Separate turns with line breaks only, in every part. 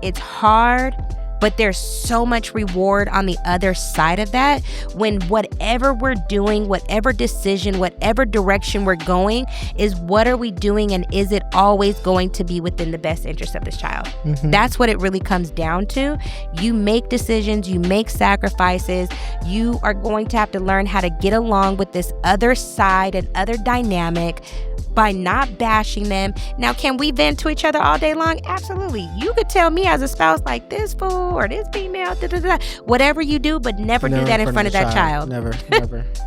it's hard, but there's so much reward on the other side of that when whatever we're doing, whatever decision, whatever direction we're going is what are we doing and is it always going to be within the best interest of this child? Mm-hmm. That's what it really comes down to. You make decisions, you make sacrifices, you are going to have to learn how to get along with this other side and other dynamic by not bashing them. Now, can we vent to each other all day long? Absolutely. You could tell me as a spouse, like, this fool or this female, whatever you do, but never do that in front of that child.
Never.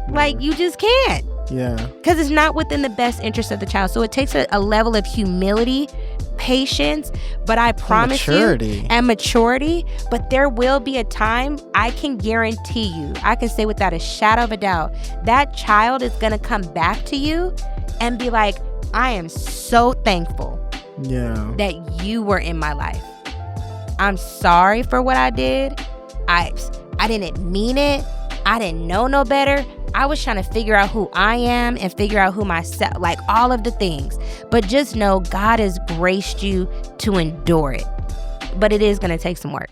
Like, you just can't.
Yeah.
Because it's not within the best interest of the child. So it takes a level of humility, patience, but I promise you, and maturity. But there will be a time, I can guarantee you, I can say without a shadow of a doubt, that child is going to come back to you and be like, I am so thankful that you were in my life. I'm sorry for what I did. I didn't mean it. I didn't know no better. I was trying to figure out who I am and figure out who myself, like all of the things. But just know God has graced you to endure it. But it is going to take some work.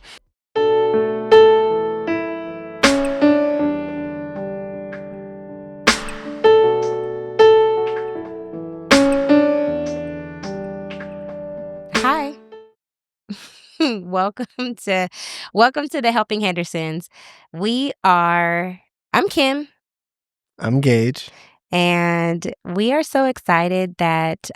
Hi. Welcome to the Helping Hendersons. I'm Kim.
I'm Gage.
And we are so excited that,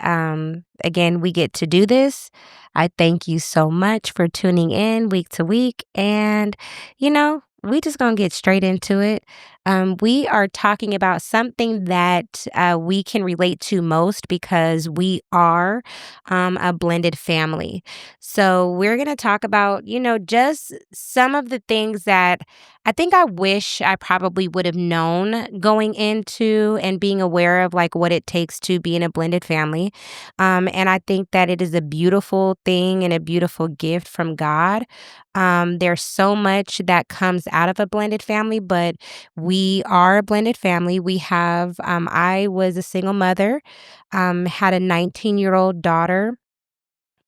again, we get to do this. I thank you so much for tuning in week to week. And, we just going to get straight into it. We are talking about something that we can relate to most because we are a blended family. So we're going to talk about, just some of the things that I think I wish I probably would have known going into and being aware of like what it takes to be in a blended family. And I think that it is a beautiful thing and a beautiful gift from God. There's so much that comes out of a blended family, but we are a blended family. We have, I was a single mother, had a 19-year-old daughter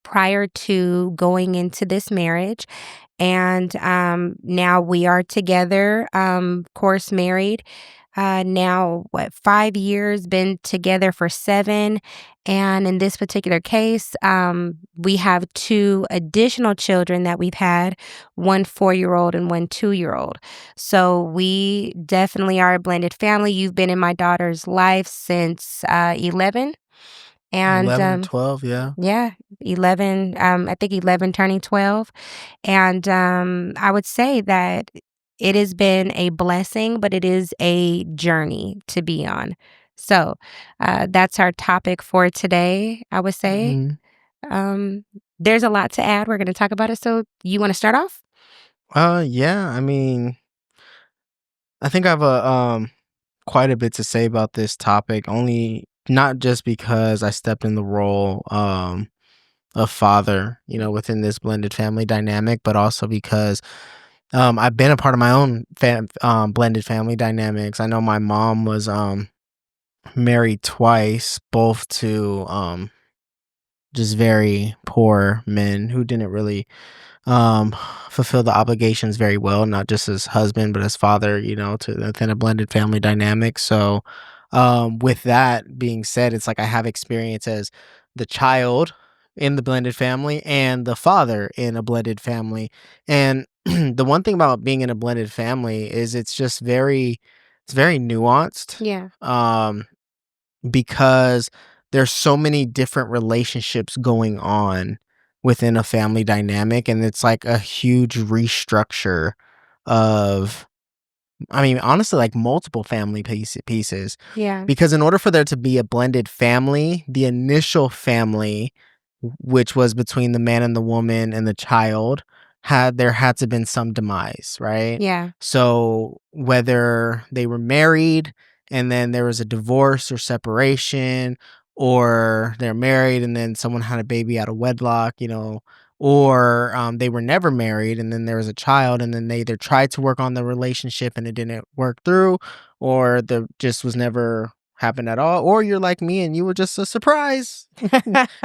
prior to going into this marriage. And now we are together, of course, married. Now, 5 years, been together for 7. And in this particular case, we have 2 additional children that we've had, one 4-year-old and one 2-year-old. So we definitely are a blended family. You've been in my daughter's life since 11. And
11, 12, yeah.
Yeah, 11, I think 11 turning 12. And I would say that it has been a blessing, but it is a journey to be on. So that's our topic for today, I would say. Mm-hmm. There's a lot to add. We're going to talk about it. So you want to start off?
Yeah, I mean, I think I have quite a bit to say about this topic, only not just because I stepped in the role of father, within this blended family dynamic, but also because I've been a part of my own blended family dynamics. I know my mom was married twice, both to just very poor men who didn't really fulfill the obligations very well, not just as husband, but as father, to within a blended family dynamic. So with that being said, it's like I have experience as the child in the blended family and the father in a blended family. And the one thing about being in a blended family is it's very nuanced.
Yeah.
Because there's so many different relationships going on within a family dynamic, and it's like a huge restructure of, I mean, honestly, like multiple family pieces.
Yeah.
Because in order for there to be a blended family, the initial family, which was between the man and the woman and the child, had to have been some demise, right?
Yeah.
So whether they were married and then there was a divorce or separation, or they're married and then someone had a baby out of wedlock, or they were never married and then there was a child and then they either tried to work on the relationship and it didn't work through, or the just was never happen at all, or you're like me and you were just a surprise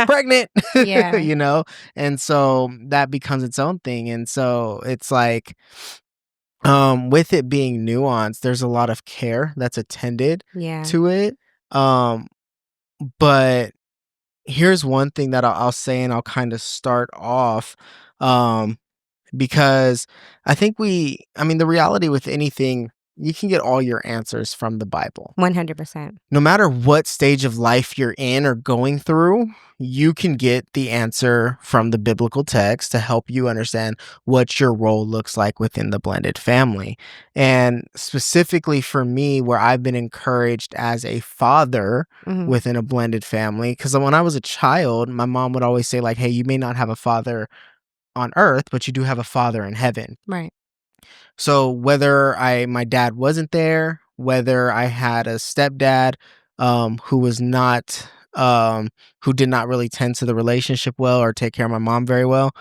pregnant,
Yeah,
you know? And so that becomes its own thing. And so it's like, with it being nuanced, there's a lot of care that's attended
yeah,
to it. Um, but here's one thing that I'll say, and I'll kind of start off. Um, because I mean, the reality with anything, you can get all your answers from the Bible.
100%.
No matter what stage of life you're in or going through, you can get the answer from the biblical text to help you understand what your role looks like within the blended family. And specifically for me, where I've been encouraged as a father
Mhm.
within a blended family, because when I was a child, my mom would always say, like, hey, you may not have a father on earth, but you do have a father in heaven.
Right.
So whether my dad wasn't there, whether I had a stepdad who was not who did not really tend to the relationship well or take care of my mom very well,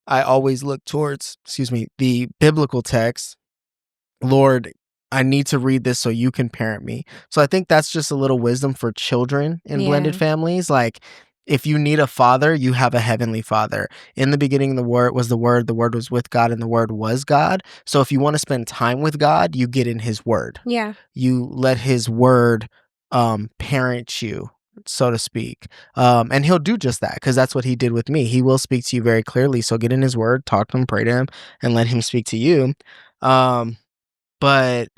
I always look towards, excuse me, the biblical text. Lord, I need to read this so you can parent me. So I think that's just a little wisdom for children in blended
Yeah,
families. Like, if you need a father, you have a heavenly father. In the beginning, the word was with God, and the word was God. So if you want to spend time with God, you get in his word.
yeah,
You let his word parent you, so to speak. And he'll do just that because that's what he did with me. He will speak to you very clearly. So get in his word, talk to him, pray to him, and let him speak to you. Um, but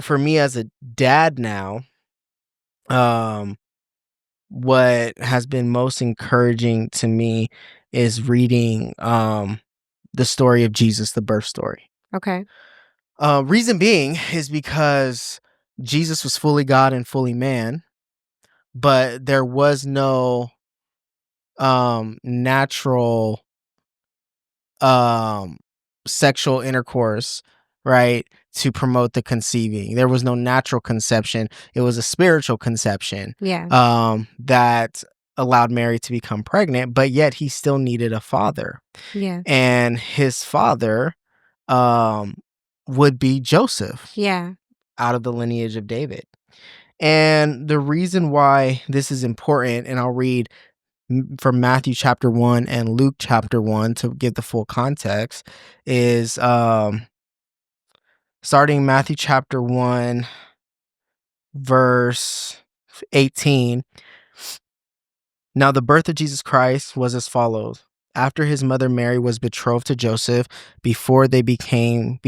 for me as a dad now, um, what has been most encouraging to me is reading the story of Jesus, the birth story.
okay.
Reason being is because Jesus was fully God and fully man, but there was no natural um sexual intercourse, right, to promote the conceiving. There was no natural conception. It was a spiritual conception
Yeah,
that allowed Mary to become pregnant, but yet he still needed a father.
yeah,
And his father um would be Joseph,
yeah,
out of the lineage of David. And the reason why this is important, and I'll read from Matthew chapter 1 and Luke chapter 1 to give the full context, is starting Matthew chapter 1, verse 18. Now, the birth of Jesus Christ was as follows. After his mother Mary was betrothed to Joseph, before they came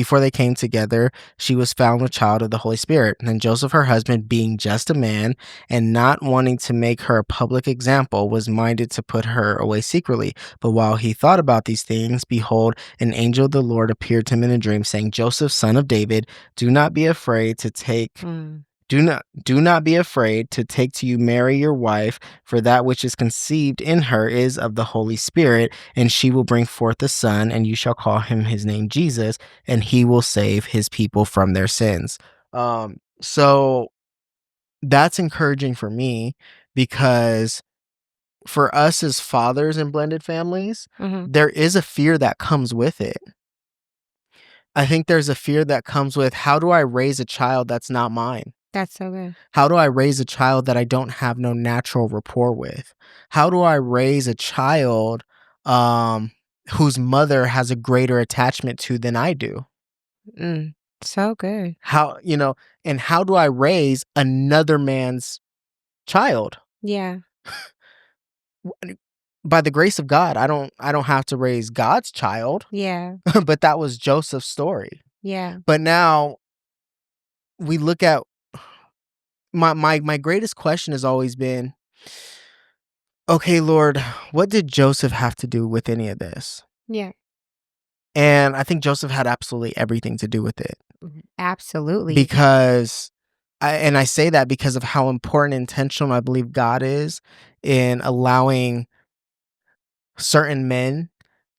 together, she was found with child of the Holy Spirit. And Joseph, her husband, being just a man and not wanting to make her a public example, was minded to put her away secretly. But while he thought about these things, behold, an angel of the Lord appeared to him in a dream, saying, Joseph, son of David, do not be afraid to take
mm,
do not be afraid to take to you Mary your wife, for that which is conceived in her is of the Holy Spirit, and she will bring forth a son, and you shall call him his name Jesus, and he will save his people from their sins. So that's encouraging for me because for us as fathers in blended families,
mhm.
there is a fear that comes with it. I think there's a fear that comes with, how do I raise a child that's not mine?
That's so good.
How do I raise a child that I don't have no natural rapport with? How do I raise a child um, whose mother has a greater attachment to than I do?
Mm, so good.
How, and how do I raise another man's child?
Yeah,
W- By the grace of God, I don't have to raise God's child,
yeah,
but that was Joseph's story.
yeah,
But now we look at my greatest question has always been, okay, Lord, what did Joseph have to do with any of this?
yeah.
And I think Joseph had absolutely everything to do with it
Mhm. Absolutely.
because I say that because of how important and intentional I believe God is in allowing certain men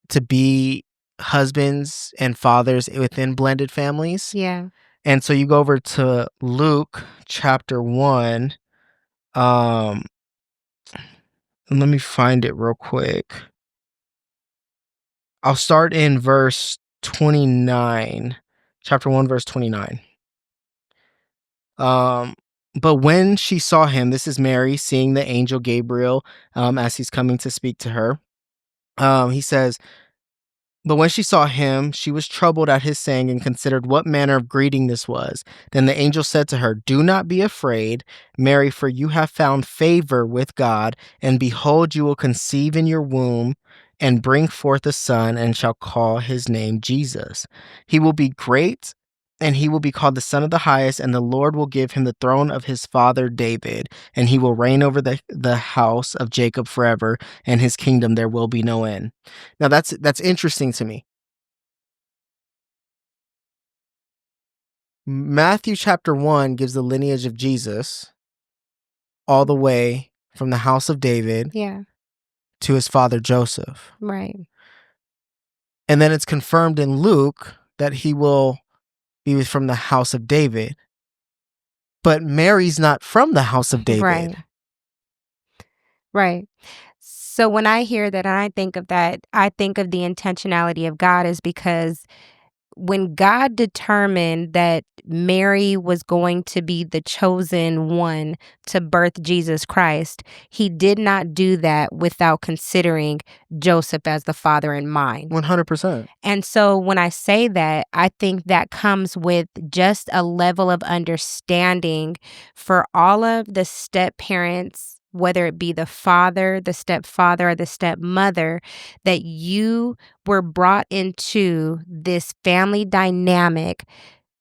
to be husbands and fathers within blended families.
Yeah,
And so you go over to Luke chapter 1. Um, let me find it real quick. I'll start in verse 29. Chapter 1, verse 29. But when she saw him, this is Mary seeing the angel Gabriel as he's coming to speak to her. He says, but when she saw him, she was troubled at his saying and considered what manner of greeting this was. Then the angel said to her, do not be afraid, Mary, for you have found favor with God, and behold, you will conceive in your womb and bring forth a son and shall call his name Jesus. He will be great and he will be called the Son of the Highest, and the Lord will give him the throne of his father David, and he will reign over the house of Jacob forever, and his kingdom there will be no end. Now that's interesting to me. Matthew chapter 1 gives the lineage of Jesus all the way from the house of David
Yeah.
to his father Joseph.
Right.
And then it's confirmed in Luke that he will be from the house of David. But Mary's not from the house of David.
Right. Right. So when I hear that and I think of that, I think of the intentionality of God is because when God determined that Mary was going to be the chosen one to birth Jesus Christ, he did not do that without considering Joseph as the father in mind.
100%.
And so when I say that, I think that comes with just a level of understanding for all of the step parents, whether it be the father, the stepfather, or the stepmother, that you were brought into this family dynamic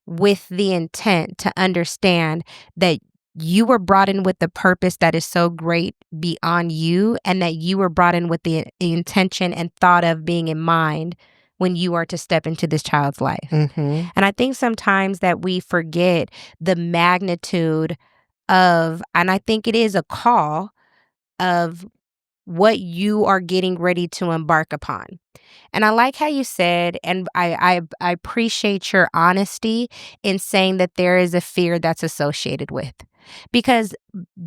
with the intent to understand that you were brought in with the purpose that is so great beyond you, and that you were brought in with the intention and thought of being in mind when you are to step into this child's life.
Mm-hmm.
And I think sometimes that we forget the magnitude of, and I think it is a call of what you are getting ready to embark upon. And I like how you said, and I appreciate your honesty in saying that there is a fear that's associated with. Because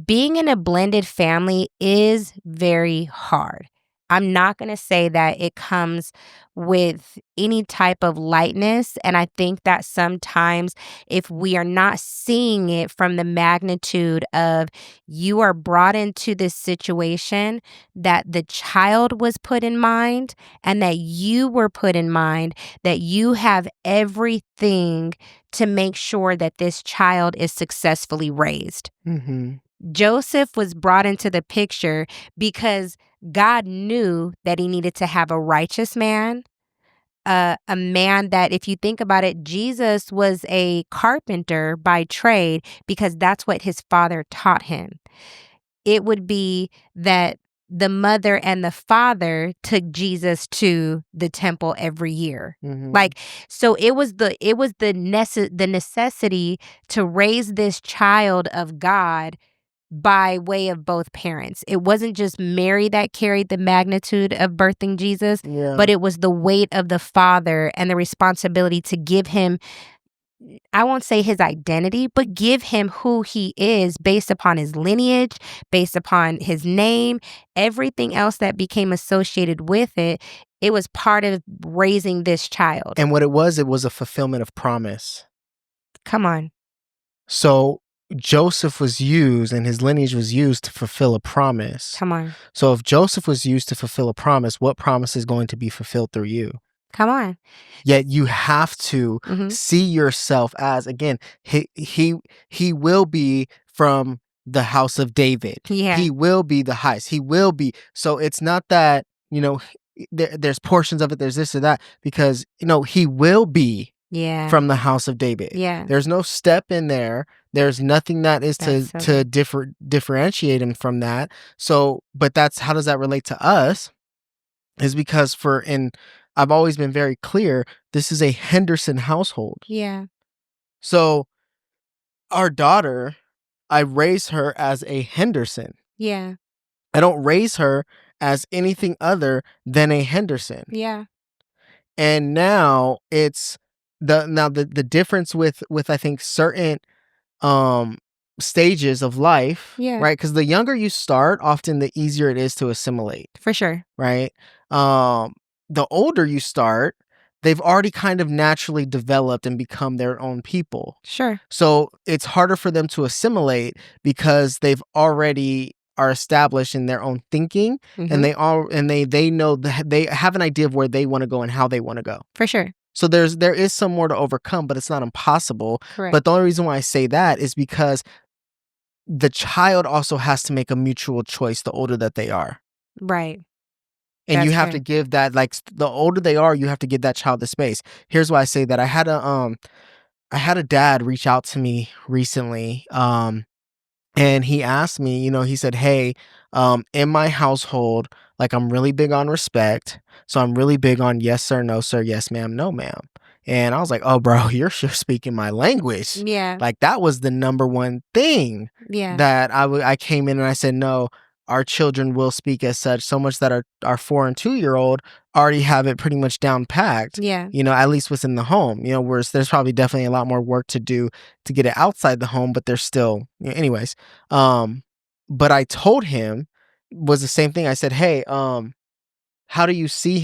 being in a blended family is very hard. I'm not going to say that it comes with any type of lightness. And I think that sometimes if we are not seeing it from the magnitude of you are brought into this situation, that the child was put in mind and that you were put in mind, that you have everything to make sure that this child is successfully raised.
Mm-hmm.
Joseph was brought into the picture because God knew that he needed to have a righteous man, a man that, if you think about it, Jesus was a carpenter by trade because that's what his father taught him. It would be that the mother and the father took Jesus to the temple every year.
Mm-hmm.
Like, so it was the necessity to raise this child of God by way of both parents. It wasn't just Mary that carried the magnitude of birthing Jesus, but it was the weight of the father and the responsibility to give him, I won't say his identity, but give him who he is based upon his lineage, based upon his name, everything else that became associated with it. It was part of raising this child.
And what it was a fulfillment of promise.
Come on.
So Joseph was used and his lineage was used to fulfill a promise.
Come on.
So if Joseph was used to fulfill a promise, what promise is going to be fulfilled through you?
Come on.
Yet you have to see yourself as, again, he will be from the house of David.
Yeah.
He will be the highest. He will be. So it's not that, there's portions of it, there's this or that, because, he will be from the house of David.
Yeah.
There's no step in there. There's nothing that is to differentiate him from that. So, but how does that relate to us? Is because I've always been very clear, this is a Henderson household.
Yeah.
So our daughter, I raise her as a Henderson.
Yeah.
I don't raise her as anything other than a Henderson.
Yeah.
And now it's the difference with I think certain stages of life,
Yeah.
right? Because the younger you start, often the easier it is to assimilate.
For sure.
Right? The older you start, they've already kind of naturally developed and become their own people.
Sure.
So it's harder for them to assimilate because they've already are established in their own thinking, and
Mhm.
they know they have an idea of where they want to go and how they want to go.
For sure.
So there is some more to overcome, but it's not impossible.
Correct.
But the only reason why I say that is because the child also has to make a mutual choice the older that they are.
Right.
And you
That's
have to
fair.
give that, like, the older they are, you have to give that child the space. Here's why I say that. I had a dad reach out to me recently. And he asked me, he said, "Hey, in my household, like, I'm really big on respect. So I'm really big on yes sir, no sir, yes ma'am, no ma'am." And I was like, "Oh, bro, you're speaking my language."
Yeah.
Like, that was the number one thing
Yeah.
that I came in and I said, "No, our children will speak as such, so much that our 4 and 2-year-old already have it pretty much down packed."
Yeah.
At least within the home, whereas there's probably definitely a lot more work to do to get it outside the home, but there's still, anyways. Um, but I told him was the same thing. I said, "Hey, how do you see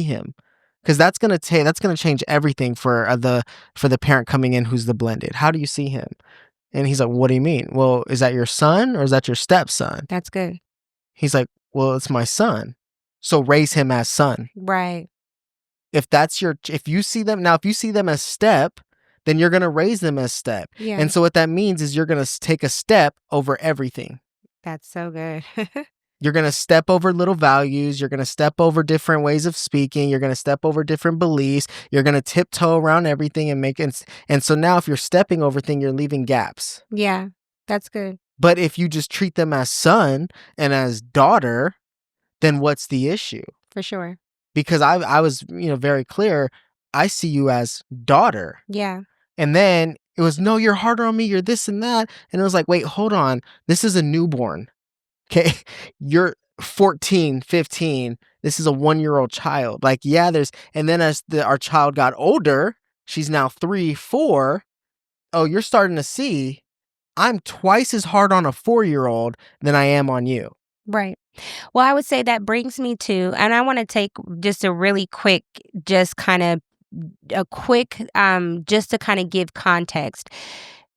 him? Because that's gonna change everything for the parent coming in who's the blended. How do you see him?" And he's like, "What do you mean?" "Well, is that your son or is that your stepson?"
That's good.
He's like, "Well, it's my son. So raise him as son."
Right.
If you see them now, if you see them as step, then you're gonna raise them as step.
Yeah.
And so what that means is you're gonna take a step over everything.
That's so good.
You're gonna step over little values. You're gonna step over different ways of speaking. You're gonna step over different beliefs. You're gonna tiptoe around everything and and so now if you're stepping over things, you're leaving gaps.
Yeah. That's good.
But if you just treat them as son and as daughter, then what's the issue?
For sure.
Because I was, very clear. I see you as daughter.
Yeah.
And then it was, "No, you're harder on me. You're this and that." And it was like, "Wait, hold on. This is a newborn. Okay, you're 14, 15. This is a 1-year-old child." Like, yeah, and then as our child got older, she's now 3, 4. Oh, you're starting to see I'm twice as hard on a 4-year-old than I am on you.
Right. Well, I would say that brings me to, and I want to take just a really quick, just kind of a quick, just to kind of give context.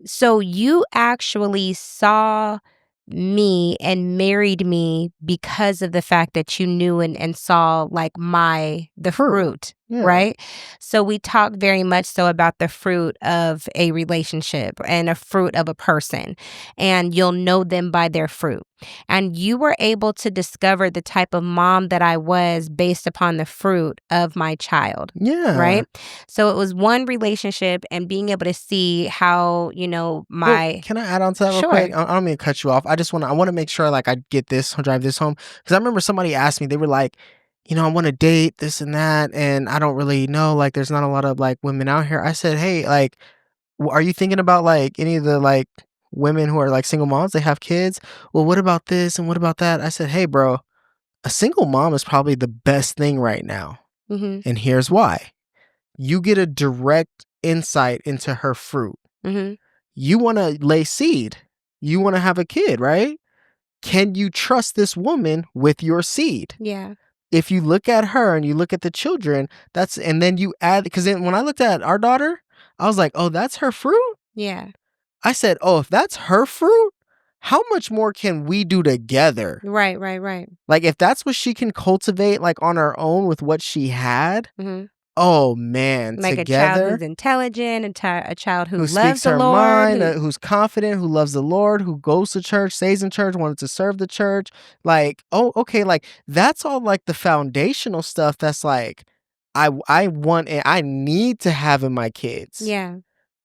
So you actually saw me and married me because of the fact that you knew and saw like the
Fruit.
fruit,
Yeah.
right? So we talk very much so about the fruit of a relationship and a fruit of a person, and you'll know them by their fruit. And you were able to discover the type of mom that I was based upon the fruit of my child.
Yeah.
Right. So it was one relationship and being able to see how,
Well,
my.
can I add on to that real
Sure.
quick? I don't mean to cut you off. I wanna make sure, like, I get this, drive this home, because I remember somebody asked me, they were like, "I wanna date this and that, and I don't really know, like, there's not a lot of, like, women out here." I said, "Hey, like, are you thinking about, like, any of the, like, women who are, like, single moms? They have kids. Well, what about this and what about that?" I said, "Hey, bro, a single mom is probably the best thing right now,
Mhm.
and here's why. You get a direct insight into her fruit.
Mhm.
You wanna lay seed. You wanna have a kid, right? Can you trust this woman with your seed?"
Yeah.
If you look at her and you look at the children, and then you add, because then when I looked at our daughter, I was like, "Oh, that's her fruit?"
Yeah.
I said, "Oh, if that's her fruit, how much more can we do together?"
Right, right, right.
Like, if that's what she can cultivate, like, on her own with what she had,
Mhm.
oh, man,
Like a child who's
together,
intelligent, a child who
who
loves
speaks
the
her
Lord,
mind,
who.
who's confident, who loves the Lord, who goes to church, stays in church, wanted to serve the church. Like, oh, okay, like, that's all, like, the foundational stuff that's like I want and I need to have in my kids.
Yeah.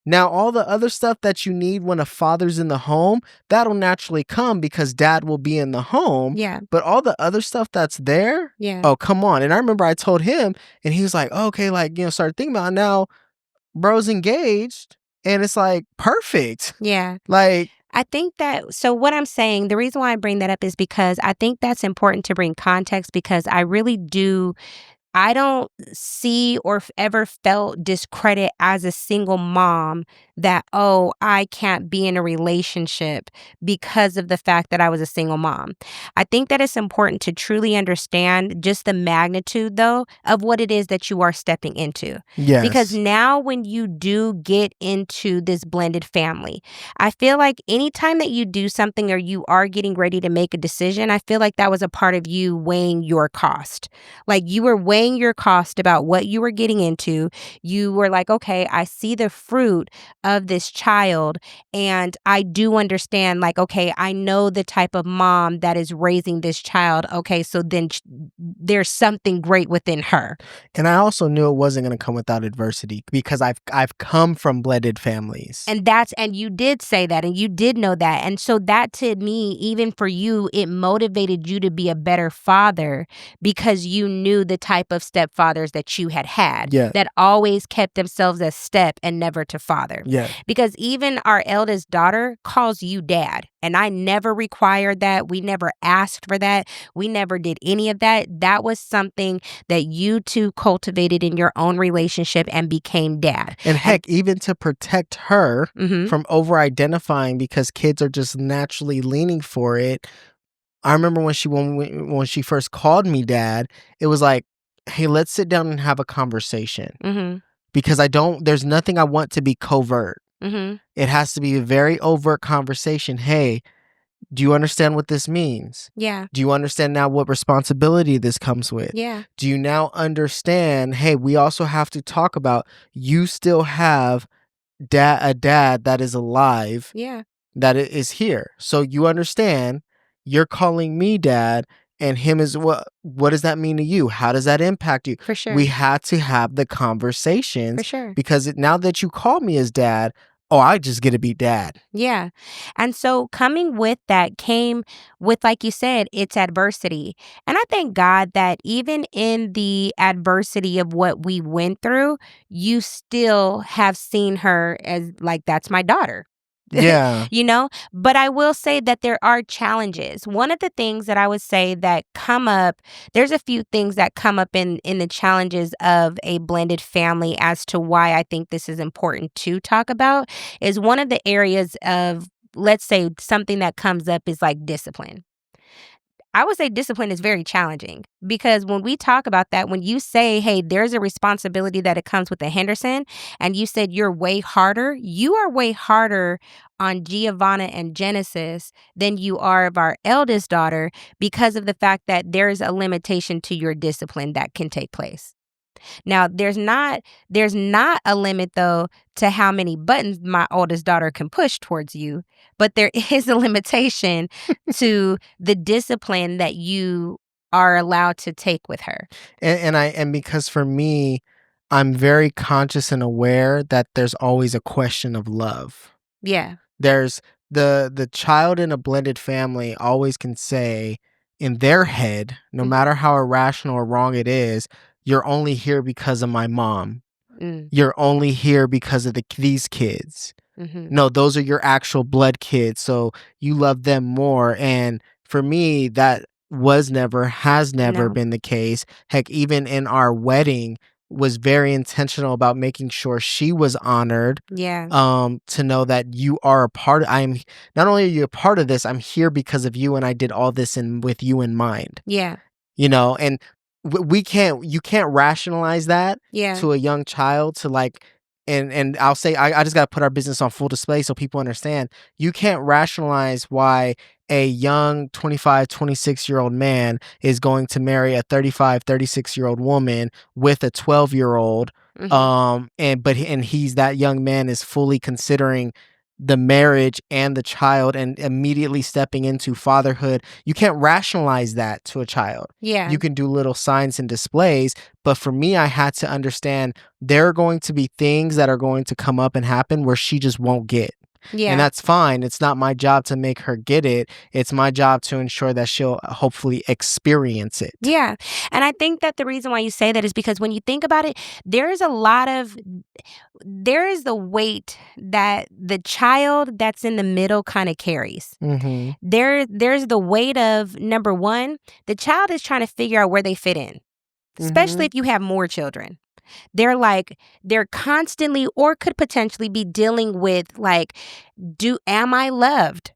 Now, all the other stuff that you need when a father's in the home, that'll naturally come because dad will be in the home.
Yeah.
But all the other stuff that's there,
Yeah.
oh, come on. And I remember I told him, and he was like, "Oh, okay, like, started thinking about it. Now bro's engaged, and it's like perfect."
Yeah.
Like,
I think that, so what I'm saying, the reason why I bring that up is because I think that's important to bring context, because I really do I don't see or ever felt discredit as a single mom that, oh, I can't be in a relationship because of the fact that I was a single mom. I think that it's important to truly understand just the magnitude, though, of what it is that you are stepping into. Because
Yes.
now, when you do get into this blended family, I feel like anytime that you do something or you are getting ready to make a decision, I feel like that was a part of you weighing your cost. Like you were weighing your cost about what you were getting into. You were like, okay, I see the fruit of this child. And I do understand, like, okay, I know the type of mom that is raising this child. Okay, so then there's something great within her.
And I also knew it wasn't gonna come without adversity because I've come from blended families.
And you did say that and you did know that. And so that to me, even for you, it motivated you to be a better father because you knew the type of stepfathers that you had
Yeah.
that always kept themselves as step and never to father.
Yeah.
Because even our eldest daughter calls you dad. And I never required that. We never asked for that. We never did any of that. That was something that you two cultivated in your own relationship and became dad.
And
And
heck, even to protect her
mhm.
from over identifying because kids are just naturally leaning for it. I remember when she first called me dad, it was like, "Hey, let's sit down and have a conversation."
Mhm.
Because there's nothing I want to be covert.
Mhm.
It has to be a very overt conversation. "Hey, do you understand what this means?
Yeah.
Do you understand now what responsibility this comes with?
Yeah.
Do you now understand, hey, we also have to talk about you still have a dad that is alive
Yeah.
that is here. So you understand you're calling me dad and him is what does that mean to you? How does that impact you?"
For
We
sure.
had to have the
For
conversations
sure.
because now that you call me as dad, oh, I just get to be dad.
Yeah. And so coming with that came with, like you said, it's adversity. And I thank God that even in the adversity of what we went through, you still have seen her as like, that's my daughter.
Yeah.
You know, but I will say that there are challenges. One of the things that I would say that come up, there's a few things that come up in the challenges of a blended family as to why I think this is important to talk about is one of the areas of, let's say, something that comes up is like discipline. I would say discipline is very challenging because when we talk about that, when you say, hey, there's a responsibility that it comes with the Henderson, and you said you're way harder, you are way harder on Giovanna and Genesis than you are of our eldest daughter because of the fact that there's a limitation to your discipline that can take place. Now, there's not a limit though to how many buttons my oldest daughter can push towards you, but there is a limitation to the discipline that you are allowed to take with her.
And because for me, I'm very conscious and aware that there's always a question of love.
Yeah.
There's the child in a blended family always can say in their head, no
Mhm.
matter how irrational or wrong it is, "You're only here because of my mom.
Mm.
You're only here because of these kids.
Mhm.
No, those are your actual blood kids, so you love them more." And for me, that has never
No.
been the case. Heck, even in our wedding, was very intentional about making sure she was honored,
Yeah.
to know that you are a part I'm not only are you a part of this, I'm here because of you, and I did all this in with you in mind.
Yeah.
And we can't you can't rationalize that
Yeah.
to a young child to like and I'll say I just gotta put our business on full display so people understand. You can't rationalize why a young 25, 26-year-old man is going to marry a 35, 36-year-old woman with a 12-year-old.
Mhm.
And he's that young man is fully considering the marriage and the child and immediately stepping into fatherhood. You can't rationalize that to a child.
Yeah.
You can do little signs and displays, but for me, I had to understand there are going to be things that are going to come up and happen where she just won't get. And
Yeah.
that's fine. It's not my job to make her get it. It's my job to ensure that she'll hopefully experience it.
Yeah. And I think that the reason why you say that is because when you think about it, there is the weight that the child that's in the middle kind of carries.
Mhm.
There's the weight of number one, the child is trying to figure out where they fit in. especially
Mhm.
if you have more children. They're like, they're constantly or could potentially be dealing with like, am I loved?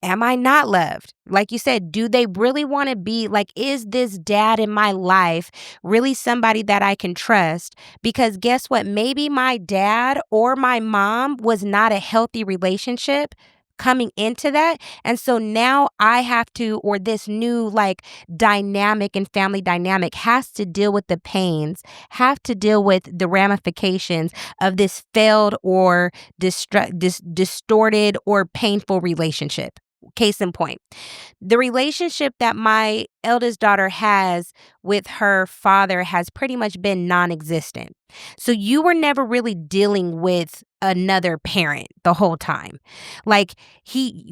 Am I not loved? Like you said, do they really want to be like, is this dad in my life really somebody that I can trust? Because guess what? Maybe my dad or my mom was not a healthy relationship coming into that. And so now I have to, or this new like dynamic and family dynamic has to deal with the pains, have to deal with the ramifications of this failed or distorted or painful relationship. Case in point, the relationship that my eldest daughter has with her father has pretty much been non existent. So you were never really dealing with another parent the whole time. Like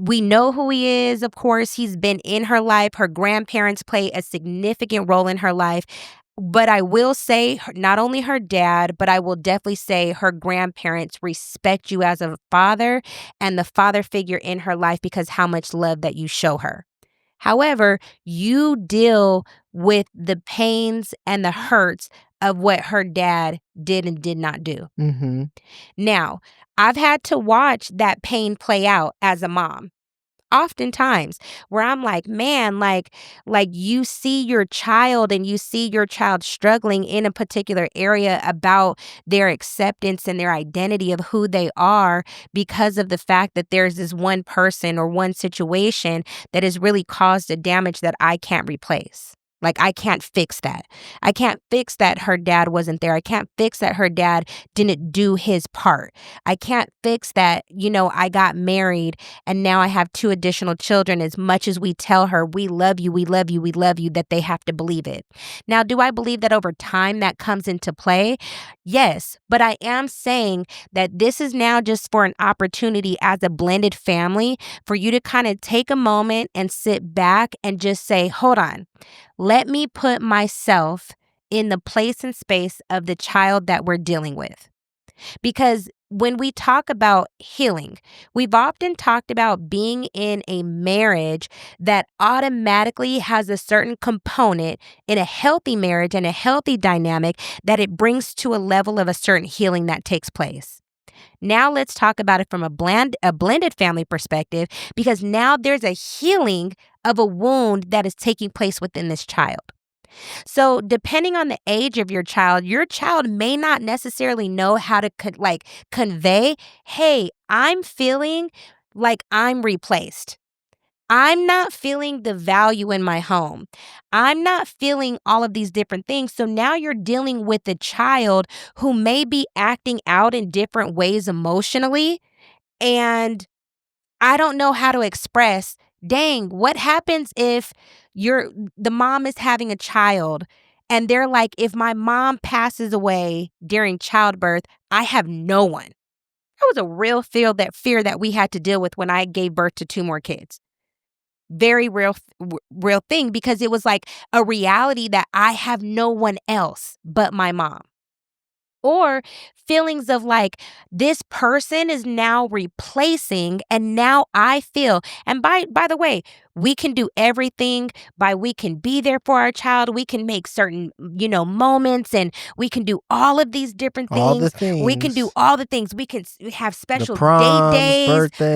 we know who he is, of course. He's been in her life. Her grandparents play a significant role in her life. But I will say, not only her dad, but I will definitely say her grandparents respect you as a father and the father figure in her life because how much love that you show her. However, you deal with the pains and the hurts of what her dad did and did not do.
Mhm.
Now, I've had to watch that pain play out as a mom oftentimes where I'm like, man, like you see your child and you see your child struggling in a particular area about their acceptance and their identity of who they are because of the fact that there's this one person or one situation that has really caused a damage that I can't replace. Like, I can't fix that. I can't fix that her dad wasn't there. I can't fix that her dad didn't do his part. I can't fix that, I got married and now I have two additional children. As much as we tell her, we love you, we love you, we love you, that they have to believe it. Now, do I believe that over time that comes into play? Yes. But I am saying that this is now just for an opportunity as a blended family for you to kind of take a moment and sit back and just say, hold on, let me put myself in the place and space of the child that we're dealing with. Because when we talk about healing, we've often talked about being in a marriage that automatically has a certain component in a healthy marriage and a healthy dynamic that it brings to a level of a certain healing that takes place. Now let's talk about it from a blended family perspective because now there's a healing of a wound that is taking place within this child. So, depending on the age of your child may not necessarily know how to convey, "Hey, I'm feeling like I'm replaced. I'm not feeling the value in my home. I'm not feeling all of these different things." So now you're dealing with a child who may be acting out in different ways emotionally, and I don't know how to express, dang, what happens if the mom is having a child and they're like, if my mom passes away during childbirth, I have no one. That was a real fear that we had to deal with when I gave birth to two more kids. Very real thing because it was like a reality that I have no one else but my mom. Or feelings of like this person is now replacing and now I feel, and by the way, we can do everything by we can be there for our child, we can make certain moments, and we can do all of these different
All the
things. We can do
things.
all the things. We have
The
special date
proms,
days.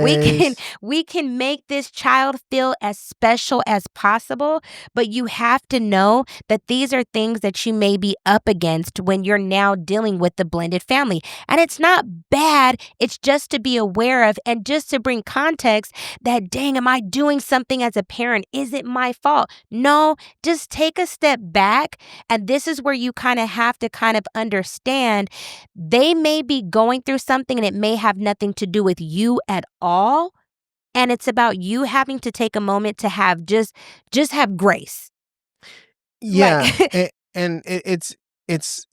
we can
birthdays.
we can make this child feel as special as possible, but you have to know that these are things that you may be up against when you're now dealing with the blended family. And it's not bad. It's just to be aware of and just to bring context that, dang, am I doing something as a parent? Is it my fault? No, just take a step back. And this is where you kind of have to kind of understand they may be going through something and it may have nothing to do with you at all. And it's about you having to take a moment to have just have grace. Like,
Yeah, and it's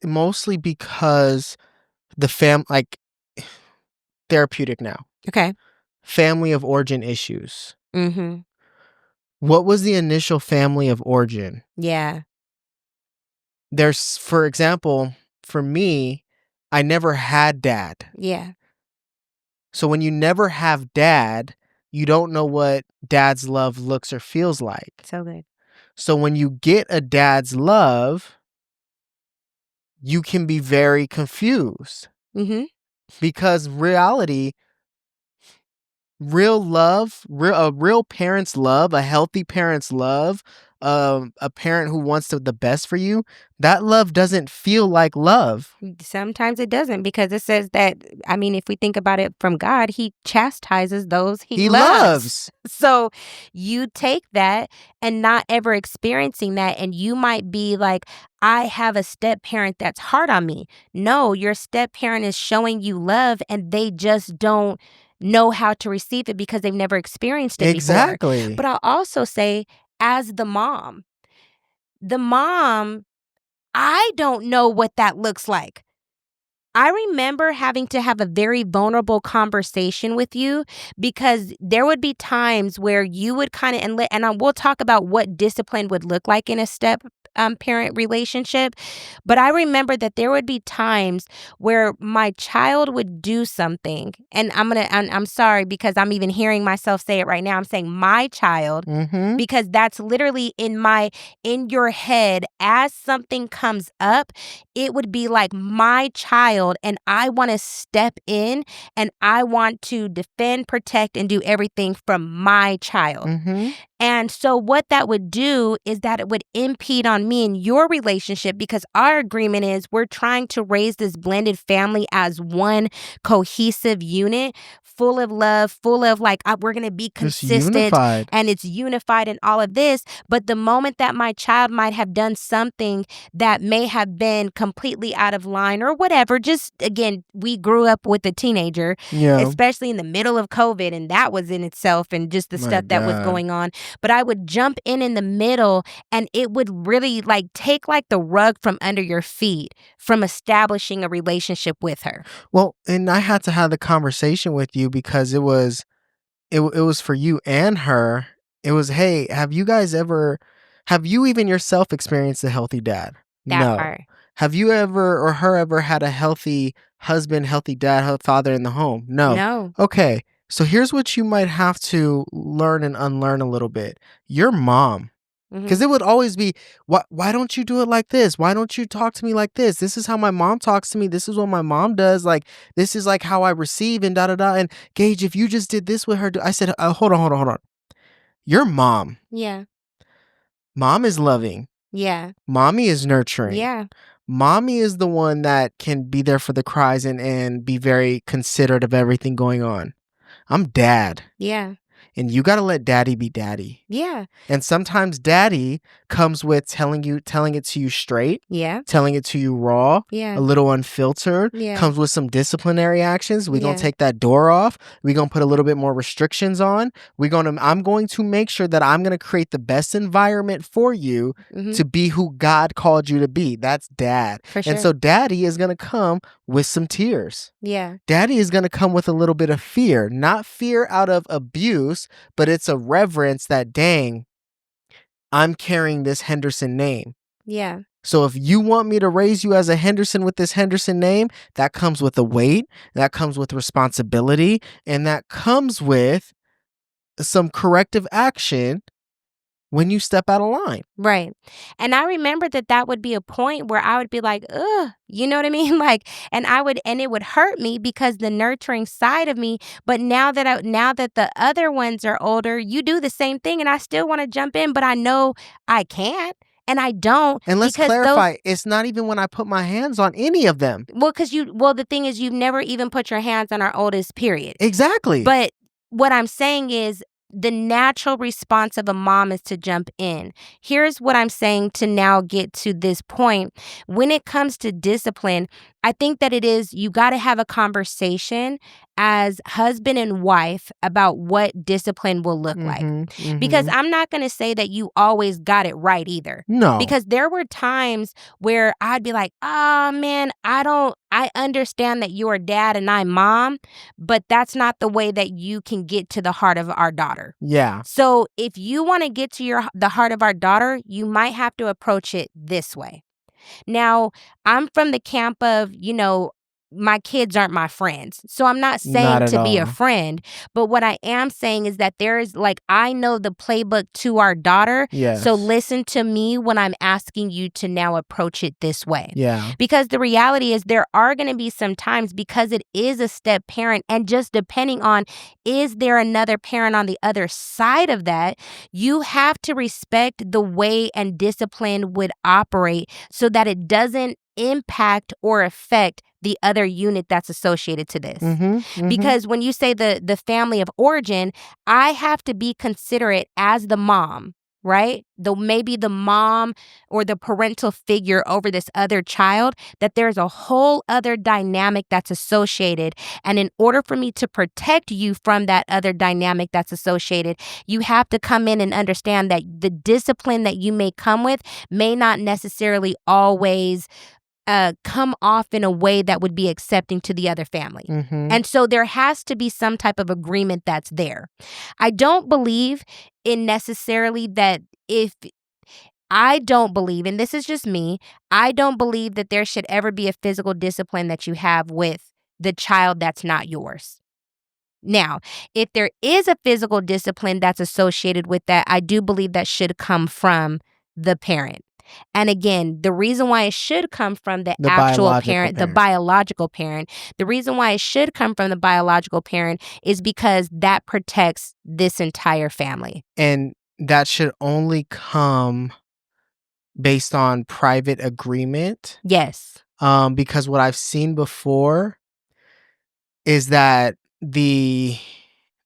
mostly because the therapeutic now.
okay.
Family of origin issues.
Mhm.
What was the initial family of origin?
Yeah.
For example, for me, I never had dad.
Yeah.
So when you never have dad, you don't know what dad's love looks or feels like.
So good.
So when you get a dad's love, you can be very confused
Mhm.
because reality, real love, a real parent's love, a healthy parent's love, a parent who wants the best for you, that love doesn't feel like love.
Sometimes it doesn't because it says that, I mean, if we think about it from God, he chastises those he
He
loves.
loves.
So you take that and not ever experiencing that, and you might be like, I have a step parent that's hard on me. No, your step parent is showing you love and they just don't know how to receive it because they've never experienced it before.
Exactly.
But I'll also say, as the mom, I don't know what that looks like. I remember having to have a very vulnerable conversation with you because there would be times where you would kind of, we'll talk about what discipline would look like in a step parent relationship. But I remember that there would be times where my child would do something, and I'm sorry because I'm even hearing myself say it right now. I'm saying my child
Mhm.
because that's literally in your head as something comes up, it would be like my child, and I want to step in and I want to defend, protect, and do everything from my child.
Mhm.
And so what that would do is that it would impede on me and your relationship because our agreement is we're trying to raise this blended family as one cohesive unit, full of love, full of like, we're going to be
Just
consistent
unified.
and it's unified in all of this. But the moment that my child might have done something that may have been completely out of line or whatever, just again, we grew up with a teenager,
Yeah.
especially in the middle of COVID, and that was in itself and just the
My
stuff that was
God.
going on. But I would jump in the middle and it would really like take like the rug from under your feet from establishing a relationship with her.
Well, and I had to have the conversation with you because it was for you and her. It was, "Hey, have you even yourself experienced a healthy dad?"
That
"No."
part.
"Have you ever or her ever had a healthy husband, healthy dad, father in the home?" "No."
No.
"Okay, so here's what you might have to learn and unlearn a little bit. Your mom."
Mhm.
'Cause it would always be, "Why don't you do it like this? Why don't you talk to me like this? This is how my mom talks to me. This is what my mom does. Like, this is, like, how I receive and da da da, and Gage, if you just did this with her." I said, Hold on, hold on, hold on. Your mom.
Yeah.
Mom is loving.
Yeah.
Mommy is nurturing.
Yeah.
Mommy is the one that can be there for the cries and be very considerate of everything going on. I'm dad,
Yeah.
and you gotta let daddy be daddy.
Yeah.
And sometimes daddy comes with telling it to you straight,
Yeah.
telling it to you raw, a
Yeah.
little unfiltered,
Yeah.
comes with some disciplinary actions. We're gonna
Yeah.
take that door off. We're gonna put a little bit more restrictions on. I'm going to make sure that I'm gonna create the best environment for you
Mhm.
to be who God called you to be. That's dad.
For
And
sure.
so daddy is gonna come with some tears.
Yeah.
Daddy is going to come with a little bit of fear, not fear out of abuse, but it's a reverence that, dang, I'm carrying this Henderson name.
Yeah.
So if you want me to raise you as a Henderson with this Henderson name, that comes with a weight, that comes with responsibility, and that comes with some corrective action when you step out of line.
Right. And I remember that that would be a point where I would be like, ugh, you know what I mean? Like, and it would hurt me because the nurturing side of me. But now that the other ones are older, you do the same thing and I still want to jump in, but I know I can't and I don't
And let's
because those,
clarify, it's not even when I put my hands on any of them.
the thing is, you've never even put your hands on our oldest, period.
Exactly.
But what I'm saying is the natural response of a mom is to jump in. Here's what I'm saying to now get to this point. When it comes to discipline, I think that it is you got to have a conversation as husband and wife about what discipline will look like.
Mhm.
Because
Mhm.
I'm not going to say that you always got it right either.
No.
Because there were times where I'd be like, "Oh man, I understand that you're dad and I'm mom, but that's not the way that you can get to the heart of our daughter."
Yeah.
So if you want to get to the heart of our daughter, you might have to approach it this way. Now, I'm from the camp of, my kids aren't my friends. So I'm not
Not
saying
at
to be a
all.
friend, but what I am saying is that there is like, I know the playbook to our daughter. So
Yes.
listen to me when I'm asking you to now approach it this way.
Yeah.
Because the reality is there are going to be some times, because it is a step parent, and just depending on, is there another parent on the other side of that, you have to respect the way and discipline would operate so that it doesn't impact or affect the other unit that's associated to this.
Mhm. Mhm.
Because when you say the family of origin, I have to be considerate as the mom, right? Though maybe the mom or the parental figure over this other child, that there's a whole other dynamic that's associated. And in order for me to protect you from that other dynamic that's associated, you have to come in and understand that the discipline that you may come with may not necessarily always come off in a way that would be accepting to the other family.
Mhm.
And so there has to be some type of agreement that's there. I don't believe in necessarily that if I don't believe, and this is just me, I don't believe that there should ever be a physical discipline that you have with the child that's not yours. Now, if there is a physical discipline that's associated with that, I do believe that should come from the parent. And again, the reason why it should come from the
The
actual
biological
parent, the
parent.
biological parent, the reason why it should come from the biological parent is because that protects this entire family.
And that should only come based on private agreement.
Yes.
Because what I've seen before is that the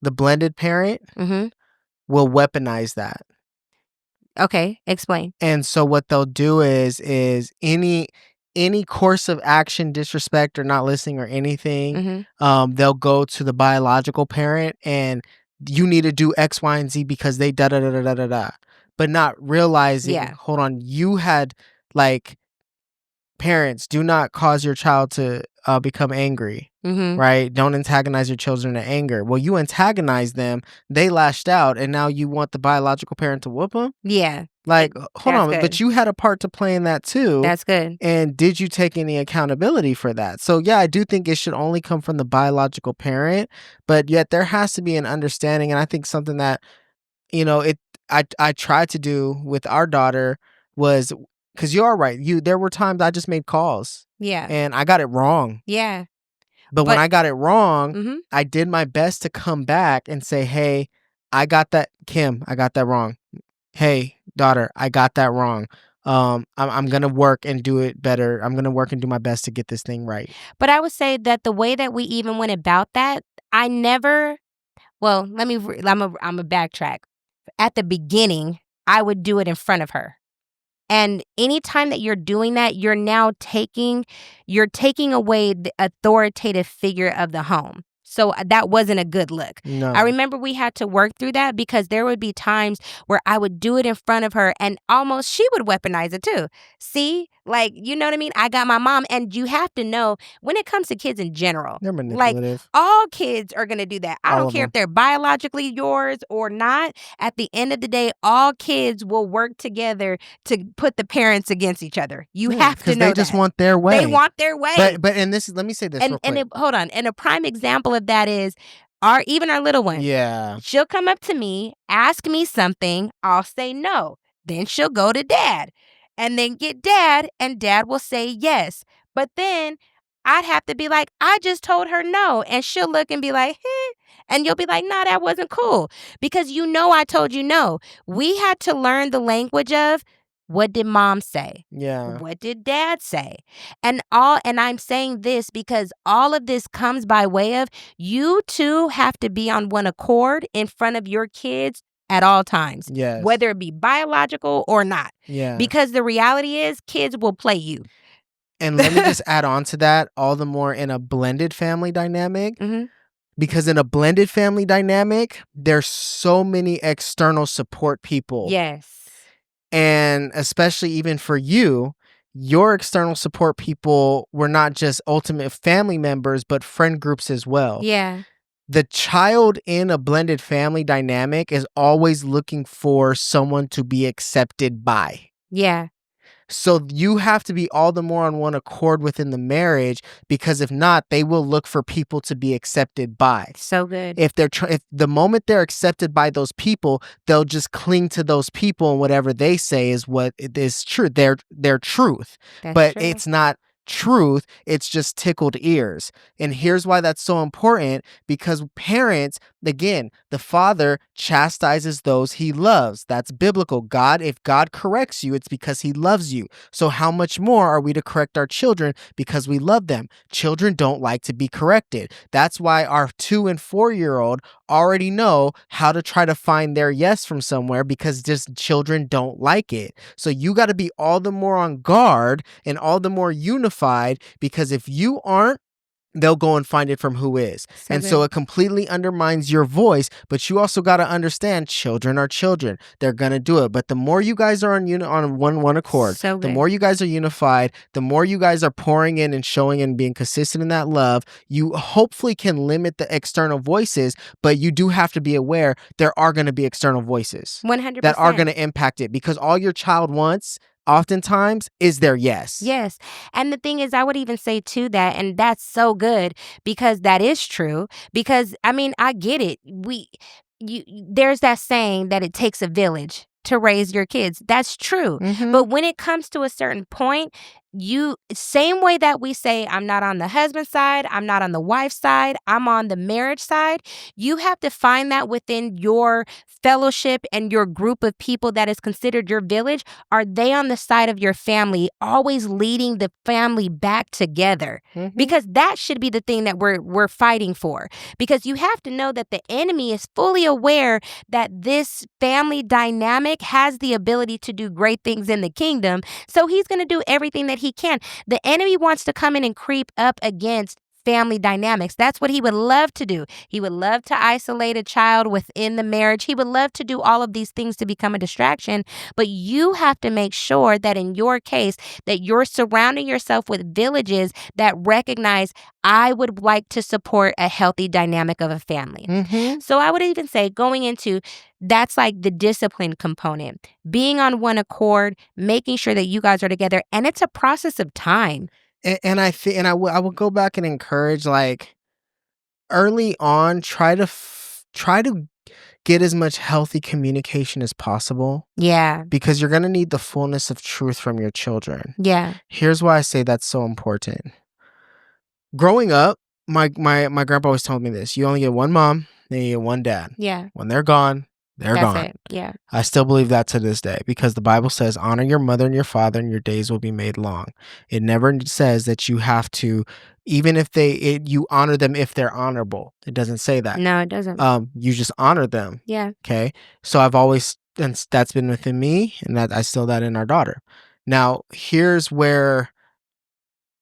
blended parent
Mm-hmm.
will weaponize that.
Okay. Explain.
And so what they'll do is any course of action, disrespect or not listening or anything,
Mm-hmm.
they'll go to the biological parent and you need to do X, Y, and Z because they da da da da da da da. But not realizing,
Yeah.
hold on, you had like parents, do not cause your child to become angry.
Mm-hmm.
Right? Don't antagonize your children to anger. Well, you antagonized them, they lashed out, and now you want the biological parent to whoop them?
Yeah.
Like, hold
That's
on, but
good.
you had a part to play in that too.
That's good.
And did you take any accountability for that? So, yeah, I do think it should only come from the biological parent, but yet there has to be an understanding. And I think something that, I tried to do with our daughter was because you are right. There were times I just made calls
Yeah.
and I got it wrong.
Yeah.
But when
But
I got it wrong,
mm-hmm.
I did my best to come back and say, hey, I got that, Kim, I got that wrong. Hey, daughter, I got that wrong. I'm gonna work and do it better. I'm gonna work and do my best to get this thing right.
But I would say that the way that we even went about that, I never. Well, let me. I'm a backtrack. At the beginning, I would do it in front of her. And anytime that you're doing that, you're taking away the authoritative figure of the home. So that wasn't a good look. I
No,
remember we had to work through that because there would be times where I would do it in front of her and almost she would weaponize it too. See, like, you know what I mean? I got my mom. And you have to know when it comes to kids in general,
they're
like
manipulative.
all kids are going to do that. I
All
don't
of
care if
them.
they're biologically yours or not. At the end of the day, all kids will work together to put the parents against each other. You
Yeah,
have to
because they
know
just
that.
want their
They
way.
want their way.
But and this is let me say this real quick.
Hold on. And a prime example of that is our little one.
Yeah.
She'll come up to me, ask me something, I'll say no. Then she'll go to dad and then get dad, and dad will say yes. But then I'd have to be like, I just told her no. And she'll look and be like, and you'll be like, no, that wasn't cool. Because I told you no. We had to learn the language of, what did mom say?
Yeah.
What did dad say? And I'm saying this because all of this comes by way of, you two have to be on one accord in front of your kids at all times,
Yes.
whether it be biological or not.
Yeah.
Because the reality is, kids will play you.
And let me just add on to that, all the more in a blended family dynamic.
Mm-hmm.
Because in a blended family dynamic, there's so many external support people.
Yes.
And especially even for you, your external support people were not just ultimate family members, but friend groups as well.
Yeah.
The child in a blended family dynamic is always looking for someone to be accepted by.
Yeah.
So you have to be all the more on one accord within the marriage, because if not, they will look for people to be accepted by.
So good.
If the moment they're accepted by those people, they'll just cling to those people, and whatever they say is what it is true. Their truth.
That's
But
true.
it's not truth, it's just tickled ears. And here's why that's so important, because parents, again, the father chastises those he loves. That's biblical. If God corrects you, it's because he loves you. So how much more are we to correct our children because we love them? Children don't like to be corrected. That's why our 2 and 4-year-old already know how to try to find their yes from somewhere, because just children don't like it. So you got to be all the more on guard and all the more unified, because if you aren't, they'll go and find it from who is.
So
And so
good.
it completely undermines your voice, but you also got to understand children are children. They're going to do it. But the more you guys are on one accord,
So
the
good.
more you guys are unified, the more you guys are pouring in and showing and being consistent in that love, you hopefully can limit the external voices, but you do have to be aware there are going to be external voices that are
100%.
going to impact it, because all your child wants oftentimes is their yes.
Yes. And the thing is, I would even say to that, and that's so good because that is true. Because I mean, I get it. There's that saying that it takes a village to raise your kids. That's true.
Mm-hmm.
But when it comes to a certain point, same way that we say, I'm not on the husband side, I'm not on the wife's side, I'm on the marriage side, you have to find that within your fellowship and your group of people that is considered your village. Are they on the side of your family, always leading the family back together?
Mm-hmm.
Because that should be the thing that we're fighting for. Because you have to know that the enemy is fully aware that this family dynamic has the ability to do great things in the kingdom. So he's going to do everything that he can. The enemy wants to come in and creep up against family dynamics. That's what he would love to do. He would love to isolate a child within the marriage. He would love to do all of these things to become a distraction. But you have to make sure that in your case, that you're surrounding yourself with villages that recognize, I would like to support a healthy dynamic of a family.
Mm-hmm.
So I would even say going into that's like the discipline component, being on one accord, making sure that you guys are together. And it's a process of time.
And I think, and I will go back and encourage, like, early on, try to get as much healthy communication as possible,
Yeah.
because you're gonna need the fullness of truth from your children.
Yeah.
Here's why I say that's so important. Growing up, my grandpa always told me this: you only get one mom, and you get one dad.
Yeah.
When they're gone, they're
That's
gone.
it. Yeah.
I still believe that to this day, because the Bible says, honor your mother and your father, and your days will be made long. It never says that you have to, even if you honor them if they're honorable. It doesn't say that.
No, it doesn't.
You just honor them.
Yeah.
Okay. So I've always, and that's been within me, and that I still that in our daughter. Now, here's where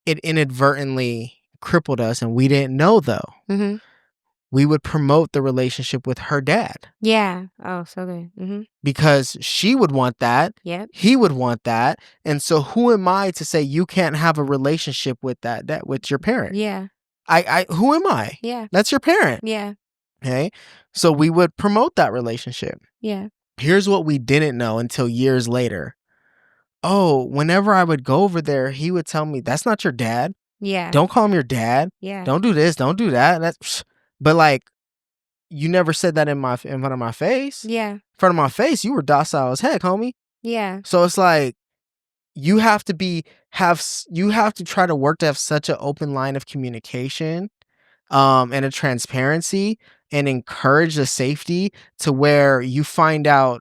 it inadvertently crippled us, and we didn't know though.
Mm-hmm.
We would promote the relationship with her dad.
Yeah. Oh, so good. Mm-hmm.
Because she would want that.
Yep.
He would want that. And so who am I to say you can't have a relationship with that with your parent?
Yeah.
Who am I?
Yeah.
That's your parent.
Yeah.
Okay. So we would promote that relationship.
Yeah.
Here's what we didn't know until years later. Oh, whenever I would go over there, he would tell me, that's not your dad.
Yeah.
Don't call him your dad.
Yeah.
Don't do this. Don't do that. But like, you never said that in front of my face.
Yeah.
In front of my face, you were docile as heck, homie.
Yeah.
So it's like, you have to try to work to have such an open line of communication, and a transparency, and encourage the safety to where you find out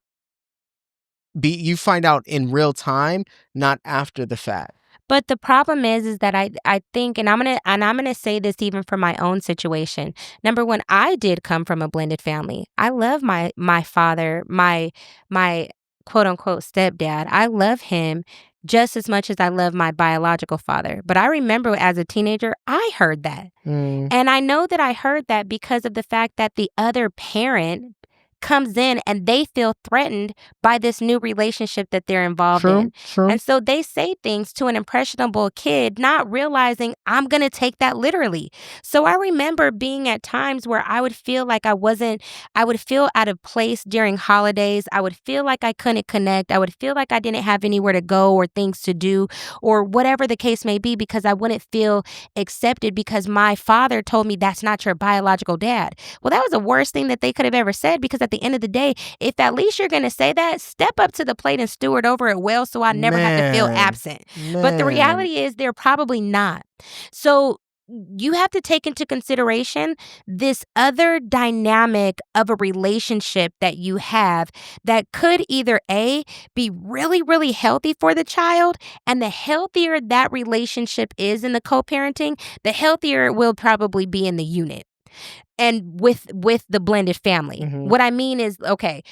in real time, not after the fact.
But the problem is that I think, and I'm gonna say this even for my own situation. Number one, I did come from a blended family. I love my father, my quote unquote stepdad. I love him just as much as I love my biological father. But I remember as a teenager, I heard that.
Mm.
And I know that I heard that because of the fact that the other parent comes in and they feel threatened by this new relationship that they're involved in.
True, true.
And so they say things to an impressionable kid, not realizing I'm going to take that literally. So I remember being at times where I would feel like I would feel out of place during holidays. I would feel like I couldn't connect. I would feel like I didn't have anywhere to go or things to do or whatever the case may be because I wouldn't feel accepted because my father told me that's not your biological dad. Well, that was the worst thing that they could have ever said because at the end of the day, if at least you're going to say that, step up to the plate and steward over it well so I never have to feel
Man,
absent. But the
man.
reality is they're probably not. So you have to take into consideration this other dynamic of a relationship that you have that could either A, be really, really healthy for the child. And the healthier that relationship is in the co parenting, the healthier it will probably be in the unit and with the blended family.
Mhm.
What I mean is, okay,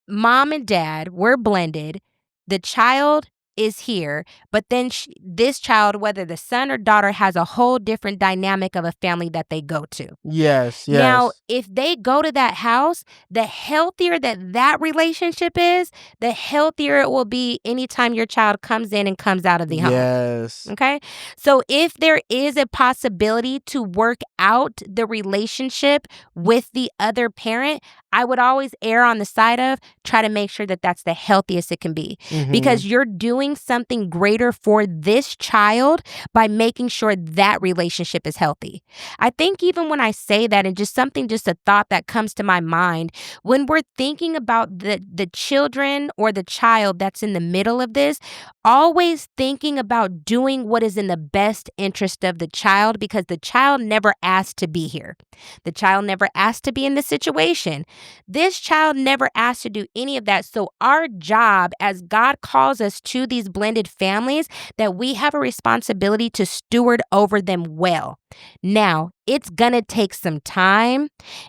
mom and dad were blended. The child is here, but then this child, whether the son or daughter, has a whole different dynamic of a family that they go to.
Yes,
Now,
yes.
if they go to that house, the healthier that relationship is, the healthier it will be anytime your child comes in and comes out of the home.
Yes.
Okay. So if there is a possibility to work out the relationship with the other parent, I would always err on the side of try to make sure that that's the healthiest it can be because
Mhm.
you're doing something greater for this child by making sure that relationship is healthy. I think even when I say that and just a thought that comes to my mind, when we're thinking about the children or the child that's in the middle of this, always thinking about doing what is in the best interest of the child because the child never asked to be here. The child never asked to be in this situation. This child never asked to do any of that. So our job as God calls us to these blended families, that we have a responsibility to steward over them well. Now, it's going to take some time.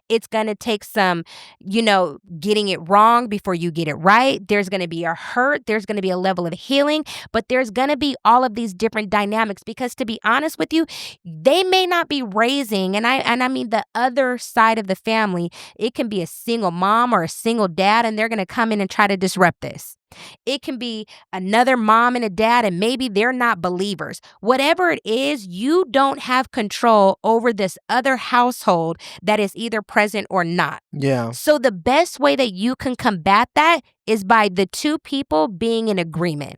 It's going to take some, getting it wrong before you get it right. There's going to be a hurt. There's going to be a level of healing, but there's going to be all of these different dynamics because to be honest with you, they may not be raising, and I mean the other side of the family, it can be a single mom or a single dad, and they're going to come in and try to disrupt this. It can be another mom and a dad, and maybe they're not believers. Whatever it is, you don't have control over this other household that is either present or not.
Yeah.
So the best way that you can combat that is by the two people being in agreement.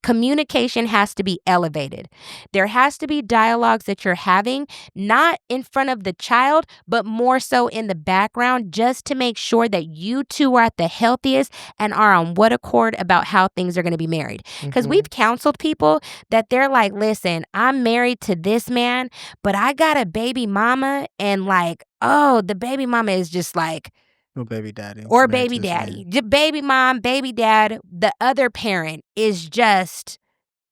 Communication has to be elevated. There has to be dialogues that you're having, not in front of the child, but more so in the background, just to make sure that you two are at the healthiest and are on what accord about how things are going to be married. Because
Mhm.
we've counseled people that they're like, listen, I'm married to this man, but I got a baby mama, and like, oh, the baby mama is just like,
No baby daddy.
or
Married
baby
to this man.
daddy, baby mom, baby dad, the other parent is just,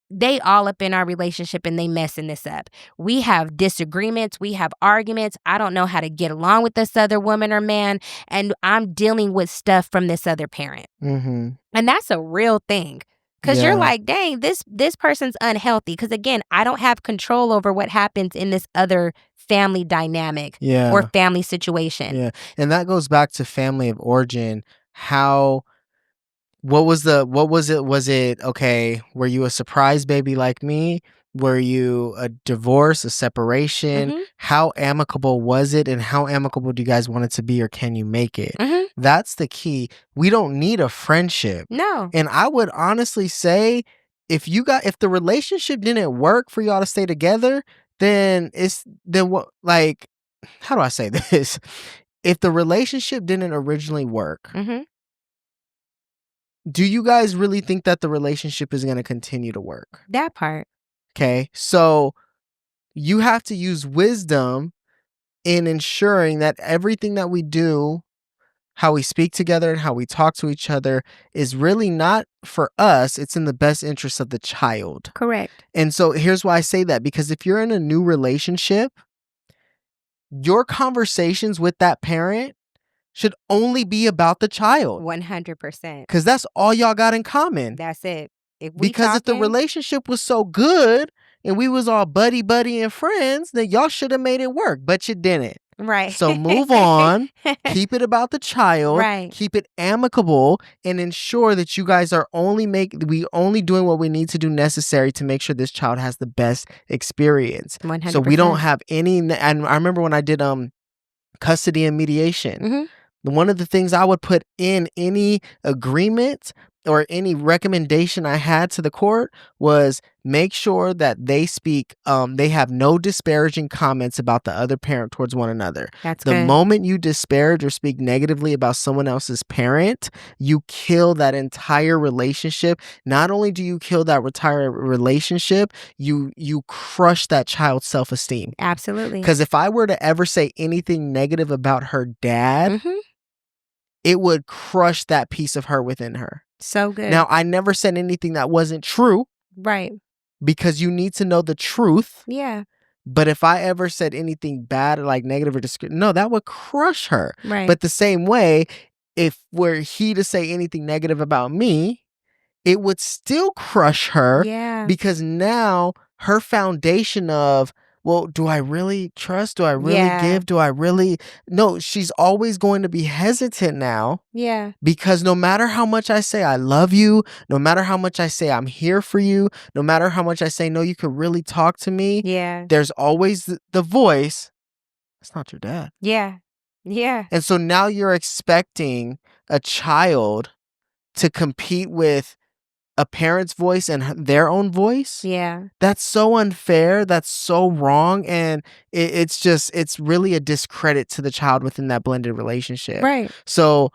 they all up in our relationship and they messing this up. We have disagreements, we have arguments. I don't know how to get along with this other woman or man, and I'm dealing with stuff from this other parent.
Mhm.
And that's a real thing. Cause you're
Yeah.
like, dang, this person's unhealthy. Cause again, I don't have control over what happens in this other family dynamic or
Yeah.
family situation.
Yeah. And that goes back to family of origin. How what was it? Was it okay, were you a surprise baby like me? Were you a divorce, a separation?
Mm-hmm.
How amicable was it and how amicable do you guys want it to be or can you make it?
Mm-hmm.
That's the key. We don't need a friendship.
No.
And I would honestly say if the relationship didn't work for y'all to stay together, then what, like, how do I say this? If the relationship didn't originally work,
Mm-hmm.
do you guys really think that the relationship is going to continue to work?
That part.
Okay. So you have to use wisdom in ensuring that everything that we do, how we speak together and how we talk to each other, is really not for us. It's in the best interest of the child.
Correct.
And so here's why I say that, because if you're in a new relationship, your conversations with that parent should only be about the child
100%.
because that's all y'all got in common.
That's it. If we
Because if the
talking,
relationship was so good and we was all buddy and friends, then y'all should have made it work, but you didn't.
Right.
So move on, keep it about the child,
Right.
keep it amicable, and ensure that you guys are only doing what we need to do necessary to make sure this child has the best experience. So we don't
100%.
have any, and I remember when I did custody and mediation.
Mhm.
One of the things I would put in any agreement or any recommendation I had to the court was make sure that they have no disparaging comments about the other parent towards one another.
That's
The
good.
moment you disparage or speak negatively about someone else's parent, you kill that entire relationship. Not only do you kill that entire relationship, you crush that child's self-esteem.
Absolutely.
Because if I were to ever say anything negative about her dad,
Mhm.
it would crush that piece of her within her.
So good.
Now, I never said anything that wasn't true
Right.
because you need to know the truth.
Yeah.
But if I ever said anything bad or like negative or no, that would crush her.
Right.
But the same way, if were he to say anything negative about me, it would still crush her
Yeah.
because now her foundation of, well, do I really trust? Do I really
Yeah.
give? Do I really? No, she's always going to be hesitant now
Yeah.
because no matter how much I say I love you, no matter how much I say I'm here for you, no matter how much I say, no, you could really talk to me,
Yeah.
there's always the voice. That's not your dad.
Yeah. Yeah.
And so now you're expecting a child to compete with a parent's voice and their own voice.
Yeah.
That's so unfair. That's so wrong. And it's really a discredit to the child within that blended relationship.
Right.
So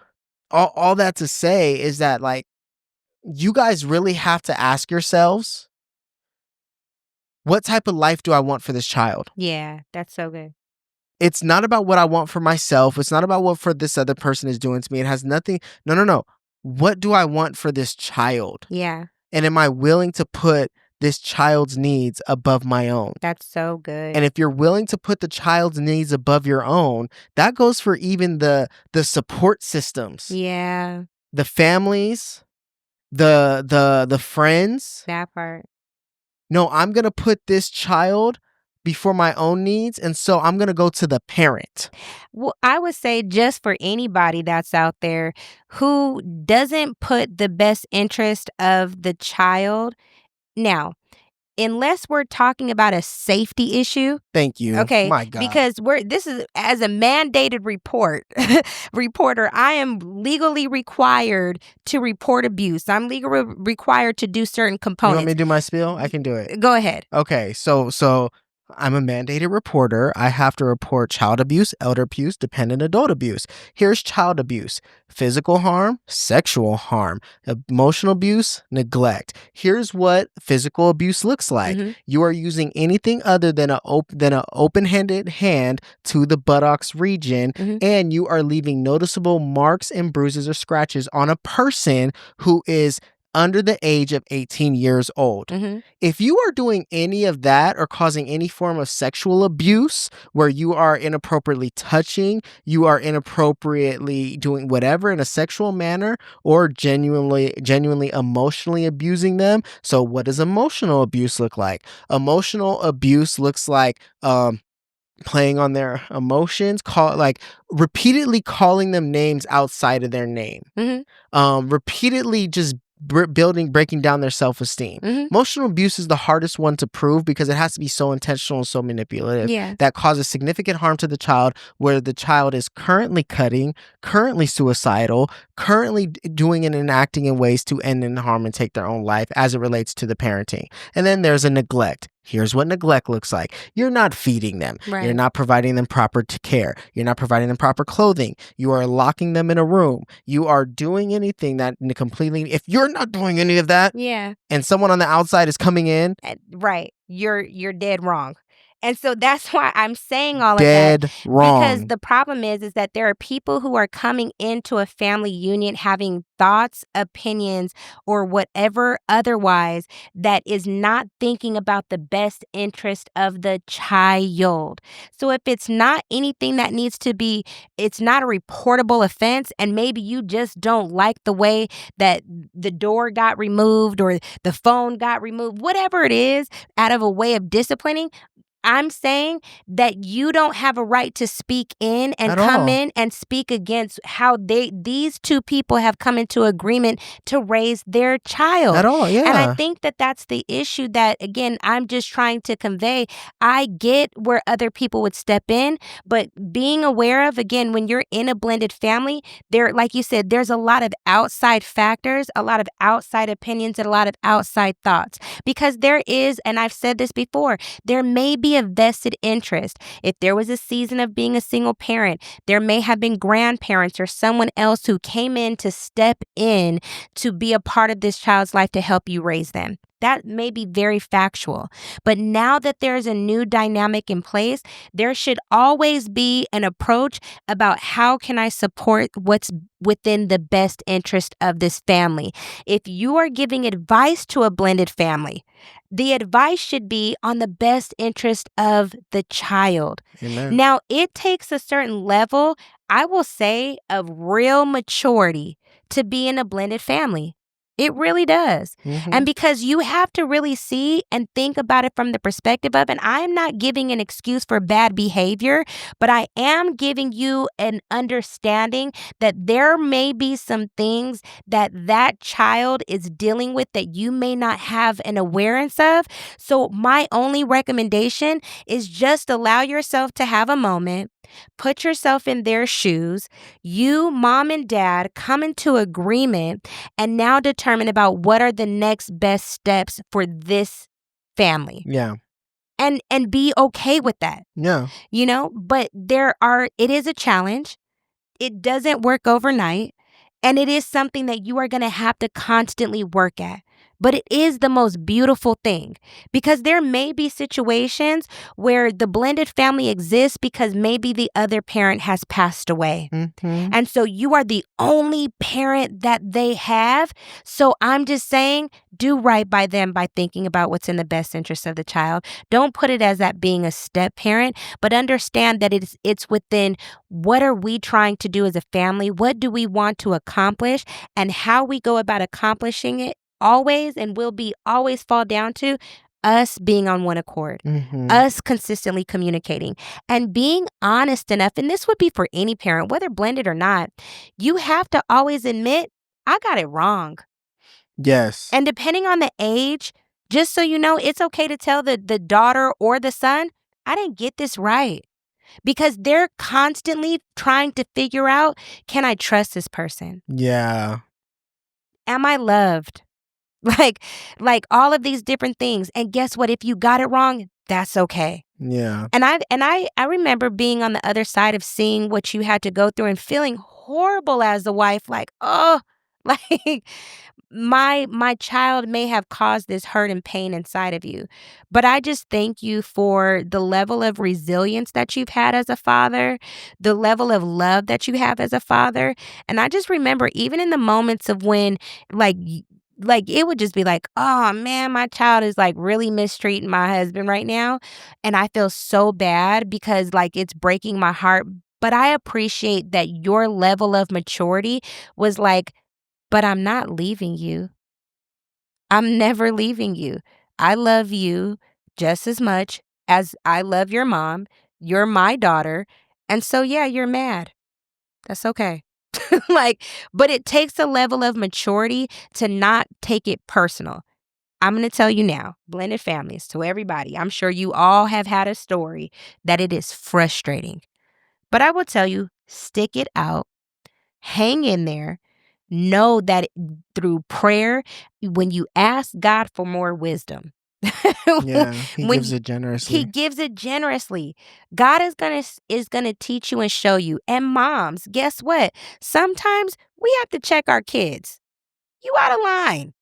all that to say is that like you guys really have to ask yourselves, what type of life do I want for this child?
Yeah. That's so good.
It's not about what I want for myself. It's not about what for this other person is doing to me. It has nothing. No, no, no. What do I want for this child?
Yeah.
And am I willing to put this child's needs above my own?
That's so good.
And if you're willing to put the child's needs above your own, that goes for even the support systems,
Yeah.
the families, the friends.
That part.
No, I'm going to put this child before my own needs, and so I'm going to go to the parent.
Well, I would say just for anybody that's out there who doesn't put the best interest of the child. Now, unless we're talking about a safety issue,
Thank you.
okay,
My God.
because this is as a mandated reporter, I am legally required to report abuse. I'm legally required to do certain
You want me
components.
to do my spiel? I can do it.
Go ahead.
Okay, so I'm a mandated reporter. I have to report child abuse, elder abuse, dependent adult abuse. Here's child abuse: physical harm, sexual harm, emotional abuse, neglect. Here's what physical abuse looks like.
Mhm.
You are using anything other than a open-handed hand to the buttocks region,
Mhm.
and you are leaving noticeable marks and bruises or scratches on a person who is under the age of 18 years old.
Mhm.
If you are doing any of that or causing any form of sexual abuse where you are inappropriately touching, you are inappropriately doing whatever in a sexual manner, or genuinely emotionally abusing them. So what does emotional abuse look like? Emotional abuse looks like playing on their emotions, repeatedly calling them names outside of their name,
Mhm.
repeatedly just breaking down their self-esteem.
Mhm.
Emotional abuse is the hardest one to prove because it has to be so intentional and so manipulative
Yeah.
that causes significant harm to the child, where the child is currently cutting, currently suicidal, currently doing and enacting in ways to end in harm and take their own life as it relates to the parenting. And then there's a neglect. Here's what neglect looks like. You're not feeding them. You're
Right.
not providing them proper care. You're not providing them proper clothing. You are locking them in a room. You are doing anything that completely, if you're not doing any of that
Yeah.
and someone on the outside is coming in,
Right. You're dead wrong. And so that's why I'm saying all of that,
dead
because
wrong.
the problem is that there are people who are coming into a family union having thoughts, opinions, or whatever otherwise that is not thinking about the best interest of the child. So if it's not anything that needs to be, it's not a reportable offense, and maybe you just don't like the way that the door got removed or the phone got removed, whatever it is, out of a way of disciplining, I'm saying that you don't have a right to speak in and
At
come
all.
in and speak against how these two people have come into agreement to raise their
At
child.
all,
And I
yeah.
think that that's the issue that, again, I'm just trying to convey. I get where other people would step in, but being aware of, again, when you're in a blended family, there, like you said, there's a lot of outside factors, a lot of outside opinions, and a lot of outside thoughts. Because there is, and I've said this before, there may be a vested interest. If there was a season of being a single parent, there may have been grandparents or someone else who came in to step in to be a part of this child's life to help you raise them. That may be very factual. But now that there's a new dynamic in place, there should always be an approach about how can I support what's within the best interest of this family. If you are giving advice to a blended family, the advice should be on the best interest of the child.
Amen.
Now, it takes a certain level, I will say, of real maturity to be in a blended family. It really does.
Mhm.
And because you have to really see and think about it from the perspective of, and I am not giving an excuse for bad behavior, but I am giving you an understanding that there may be some things that that child is dealing with that you may not have an awareness of. So my only recommendation is just allow yourself to have a moment, put yourself in their shoes, you, mom and dad, come into agreement and now determine about what are the next best steps for this family,
Yeah.
and be okay with that,
Yeah.
but it is a challenge. It doesn't work overnight, and it is something that you are going to have to constantly work at. But it is the most beautiful thing, because there may be situations where the blended family exists because maybe the other parent has passed away.
Mhm.
And so you are the only parent that they have. So I'm just saying, do right by them by thinking about what's in the best interest of the child. Don't put it as that being a step parent, but understand that it's within what are we trying to do as a family? What do we want to accomplish? And how we go about accomplishing it always and will be always fall down to us being on one accord,
Mhm.
us consistently communicating and being honest enough. And this would be for any parent, whether blended or not. You have to always admit, I got it wrong.
Yes.
And depending on the age, just so you know, it's okay to tell the daughter or the son, I didn't get this right. Because they're constantly trying to figure out, can I trust this person?
Yeah.
Am I loved? Like, like all of these different things. And guess what? If you got it wrong, that's okay.
Yeah.
And I remember being on the other side of seeing what you had to go through and feeling horrible as a wife, like, oh, like my child may have caused this hurt and pain inside of you. But I just thank you for the level of resilience that you've had as a father, the level of love that you have as a father. And I just remember even in the moments of when like like it would just be like, oh man, my child is like really mistreating my husband right now. And I feel so bad because like it's breaking my heart. But I appreciate that your level of maturity was like, but I'm not leaving you. I'm never leaving you. I love you just as much as I love your mom. You're my daughter. And so, yeah, you're mad. That's okay. Like, but it takes a level of maturity to not take it personal. I'm going to tell you now, blended families, to everybody, I'm sure you all have had a story that it is frustrating. But I will tell you, stick it out, hang in there. Know that through prayer, when you ask God for more wisdom,
Yeah. He gives
when
it
he
generously.
gives it generously, God is gonna teach you and show you. And moms, guess what? Sometimes we have to check our kids. You out of line.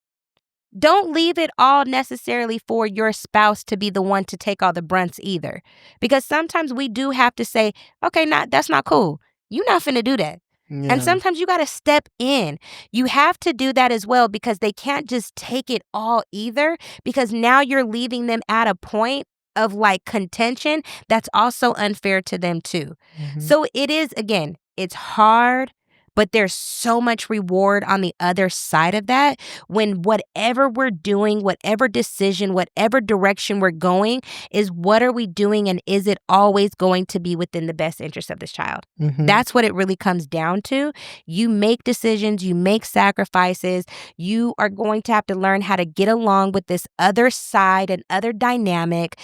Don't leave it all necessarily for your spouse to be the one to take all the brunts either. Because sometimes we do have to say, okay, that's not cool. You're not finna do that. And
Yeah.
sometimes you got to step in. You have to do that as well because they can't just take it all either, because now you're leaving them at a point of like contention that's also unfair to them too.
Mhm.
So it is, again, it's hard, but there's so much reward on the other side of that when whatever we're doing, whatever decision, whatever direction we're going is what are we doing and is it always going to be within the best interest of this child?
Mhm.
That's what it really comes down to. You make decisions, you make sacrifices. You are going to have to learn how to get along with this other side and other dynamic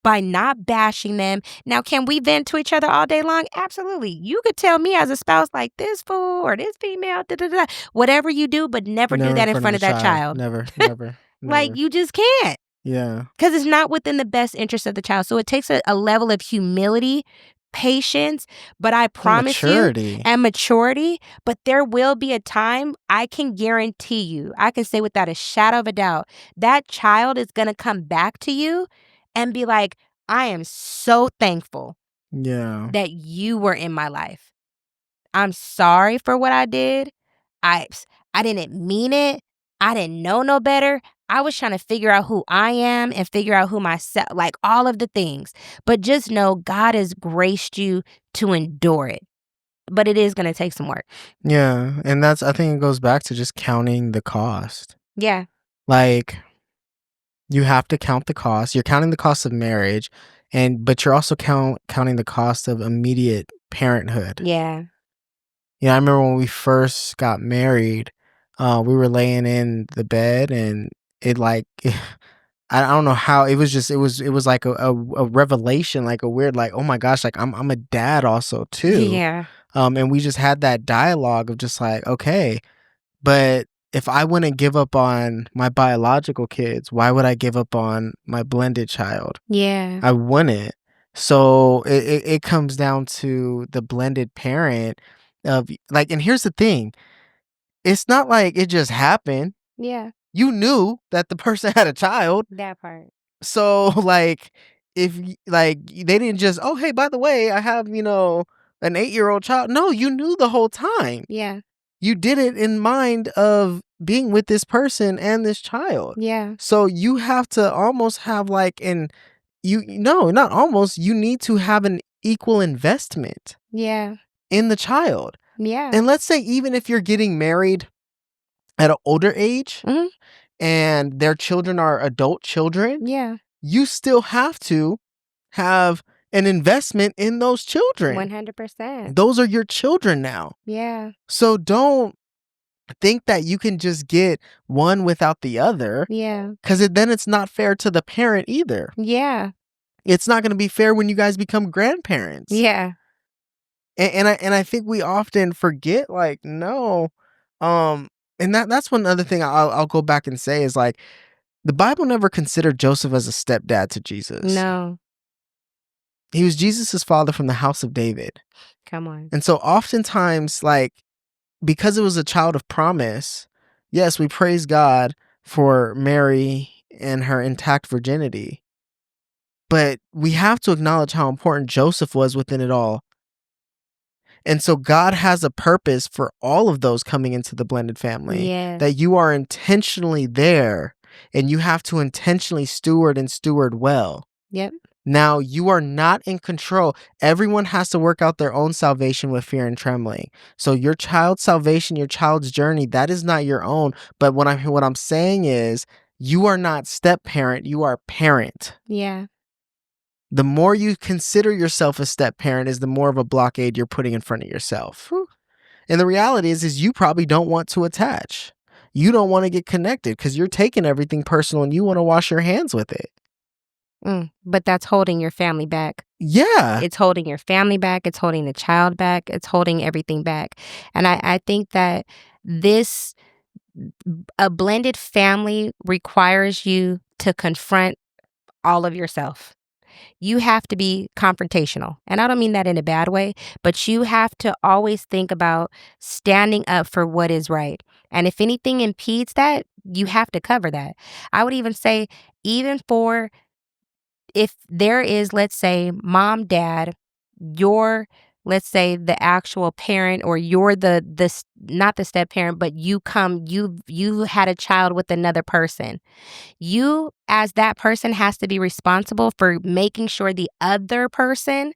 by not bashing them. Now, can we vent to each other all day long? Absolutely. You could tell me as a spouse, like this fool or this female, da, da, da, whatever you do, but never do
Never in
that in
front of
front
the
of that
child.
child.
Never, never,
Like,
never.
you just can't.
Yeah.
Because it's not within the best interest of the child. So it takes a level of humility, patience, but I
And
promise you,
maturity.
and maturity. But there will be a time, I can guarantee you, I can say without a shadow of a doubt, that child is going to come back to you and be like, I am so thankful
Yeah.
that you were in my life. I'm sorry for what I did. I I didn't mean it. I didn't know no better. I was trying to figure out who I am and figure out who myself, like all of the things. But just know God has graced you to endure it. But it is going to take some work.
Yeah, and that's I think it goes back to just counting the cost.
Yeah.
Like, you have to count the cost. You're counting the cost of marriage, but you're also counting the cost of immediate parenthood.
Yeah.
I remember when we first got married, we were laying in the bed and it like I don't know how it was just it was like a revelation, like a weird like, oh my gosh, like I'm a dad also too.
Yeah.
And we just had that dialogue of just like, okay, but if I wouldn't give up on my biological kids, why would I give up on my blended child?
Yeah.
I wouldn't. So it comes down to the blended parent of like, and here's the thing. It's not like it just happened.
Yeah.
You knew that the person had a child.
That part.
So like they didn't just, oh hey, by the way, I have, an 8-year-old child. No, you knew the whole time.
Yeah.
You did it in mind of being with this person and this child.
Yeah.
So you have to almost have like no, not almost, you need to have an equal investment
Yeah.
in the child.
Yeah.
And let's say even if you're getting married at an older age
Mhm.
and their children are adult children,
Yeah.
you still have to have an investment in those children.
100%.
Those are your children now.
Yeah.
So don't think that you can just get one without the other,
Yeah.
because then it's not fair to the parent either.
Yeah.
It's not going to be fair when you guys become grandparents.
Yeah.
And I think we often forget, like, no, and that's one other thing I'll go back and say is like the Bible never considered Joseph as a stepdad to Jesus.
No.
He was Jesus's father from the house of David.
Come on.
And so oftentimes, like, because it was a child of promise, yes, we praise God for Mary and her intact virginity. But we have to acknowledge how important Joseph was within it all. And so God has a purpose for all of those coming into the blended family,
Yeah.
that you are intentionally there and you have to intentionally steward well.
Yep.
Now, you are not in control. Everyone has to work out their own salvation with fear and trembling. So your child's salvation, your child's journey, that is not your own. But what I'm saying is you are not step parent, you are parent.
Yeah.
The more you consider yourself a step parent is the more of a blockade you're putting in front of yourself.
Whew.
And the reality is you probably don't want to attach. You don't want to get connected because you're taking everything personal and you want to wash your hands with it.
But that's holding your family back.
Yeah.
It's holding your family back. It's holding the child back. It's holding everything back. And I think that a blended family requires you to confront all of yourself. You have to be confrontational. And I don't mean that in a bad way, but you have to always think about standing up for what is right. And if anything impedes that, you have to cover that. I would even say, even for if there is, let's say, mom, dad, you're, let's say, the actual parent, or you're not the step parent, but you had a child with another person. You, as that person, has to be responsible for making sure the other person,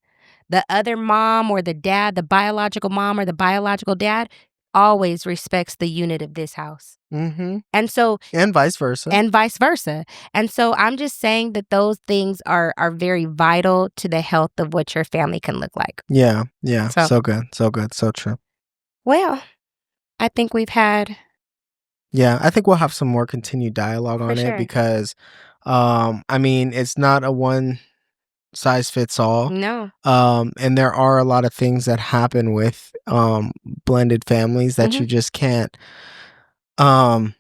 the other mom or the dad, the biological mom or the biological dad, always respects the unit of this house.
Mhm.
And so
And vice versa.
and vice versa. And so I'm just saying that those things are very vital to the health of what your family can look like.
Yeah, yeah.
So,
So good, so good, so true.
well, I think we've had
Yeah, I think we'll have some more continued dialogue
for
on it
sure.
because, I mean, it's not a one size fits all.
No.
And there are a lot of things that happen with blended families that
Mhm.
you just can't, um,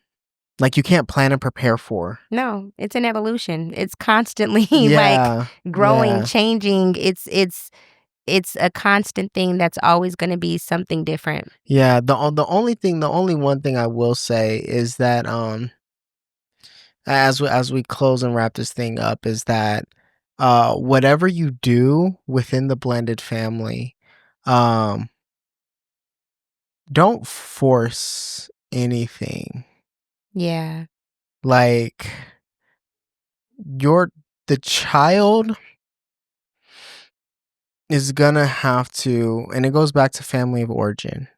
like you can't plan and prepare for.
No, it's an evolution. It's constantly like
Yeah,
growing,
yeah,
changing. It's a constant thing that's always gonna be something different.
yeah. The only one thing I will say is that as we close and wrap this thing up is that whatever you do within the blended family, um don't force anything.
Yeah.
Like your the child is gonna have to, and it goes back to family of origin.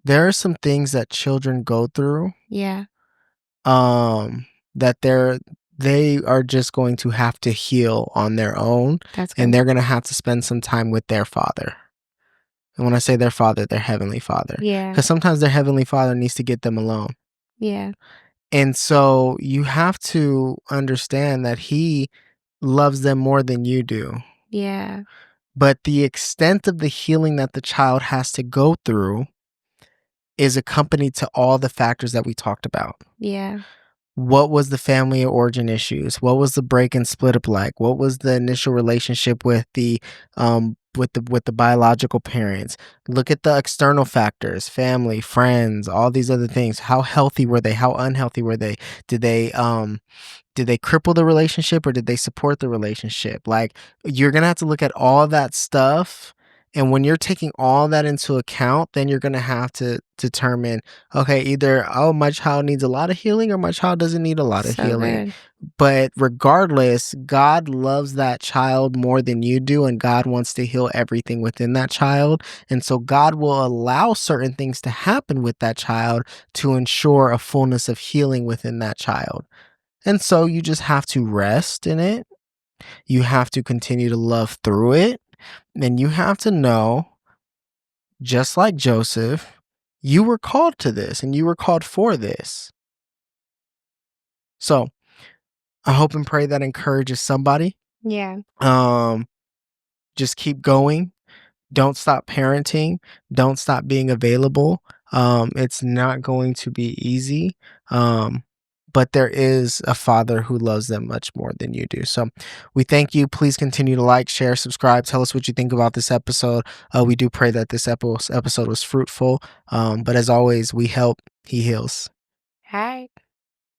There are some things that children go through,
Yeah.
um that they are just going to have to heal on their own,
That's
and
good.
they're gonna have to spend some time with their father. And when I say their father, their heavenly father,
Yeah.
because sometimes their heavenly father needs to get them alone.
Yeah.
And so you have to understand that he loves them more than you do.
Yeah.
But the extent of the healing that the child has to go through is accompanied to all the factors that we talked about.
Yeah.
What was the family origin issues? What was the break and split up like? What was the initial relationship with the biological parents? Look at the external factors, family, friends, all these other things. How healthy were they? How unhealthy were they? Did they did they cripple the relationship or did they support the relationship? Like, you're gonna have to look at all that stuff. And when you're taking all that into account, then you're gonna have to determine, okay, either, oh, my child needs a lot of healing or my child doesn't need a lot of
So
healing.
good.
But regardless, God loves that child more than you do, and God wants to heal everything within that child. And so God will allow certain things to happen with that child to ensure a fullness of healing within that child. And so you just have to rest in it. You have to continue to love through it. And you have to know, just like Joseph, you were called to this and you were called for this. So I hope and pray that encourages somebody.
Yeah.
Um, just keep going. Don't stop parenting. Don't stop being available. It's not going to be easy. Um, but there is a father who loves them much more than you do. So we thank you. Please continue to like, share, subscribe. Tell us what you think about this episode. We do pray that this episode was fruitful. But as always, we help, he heals.
Hi.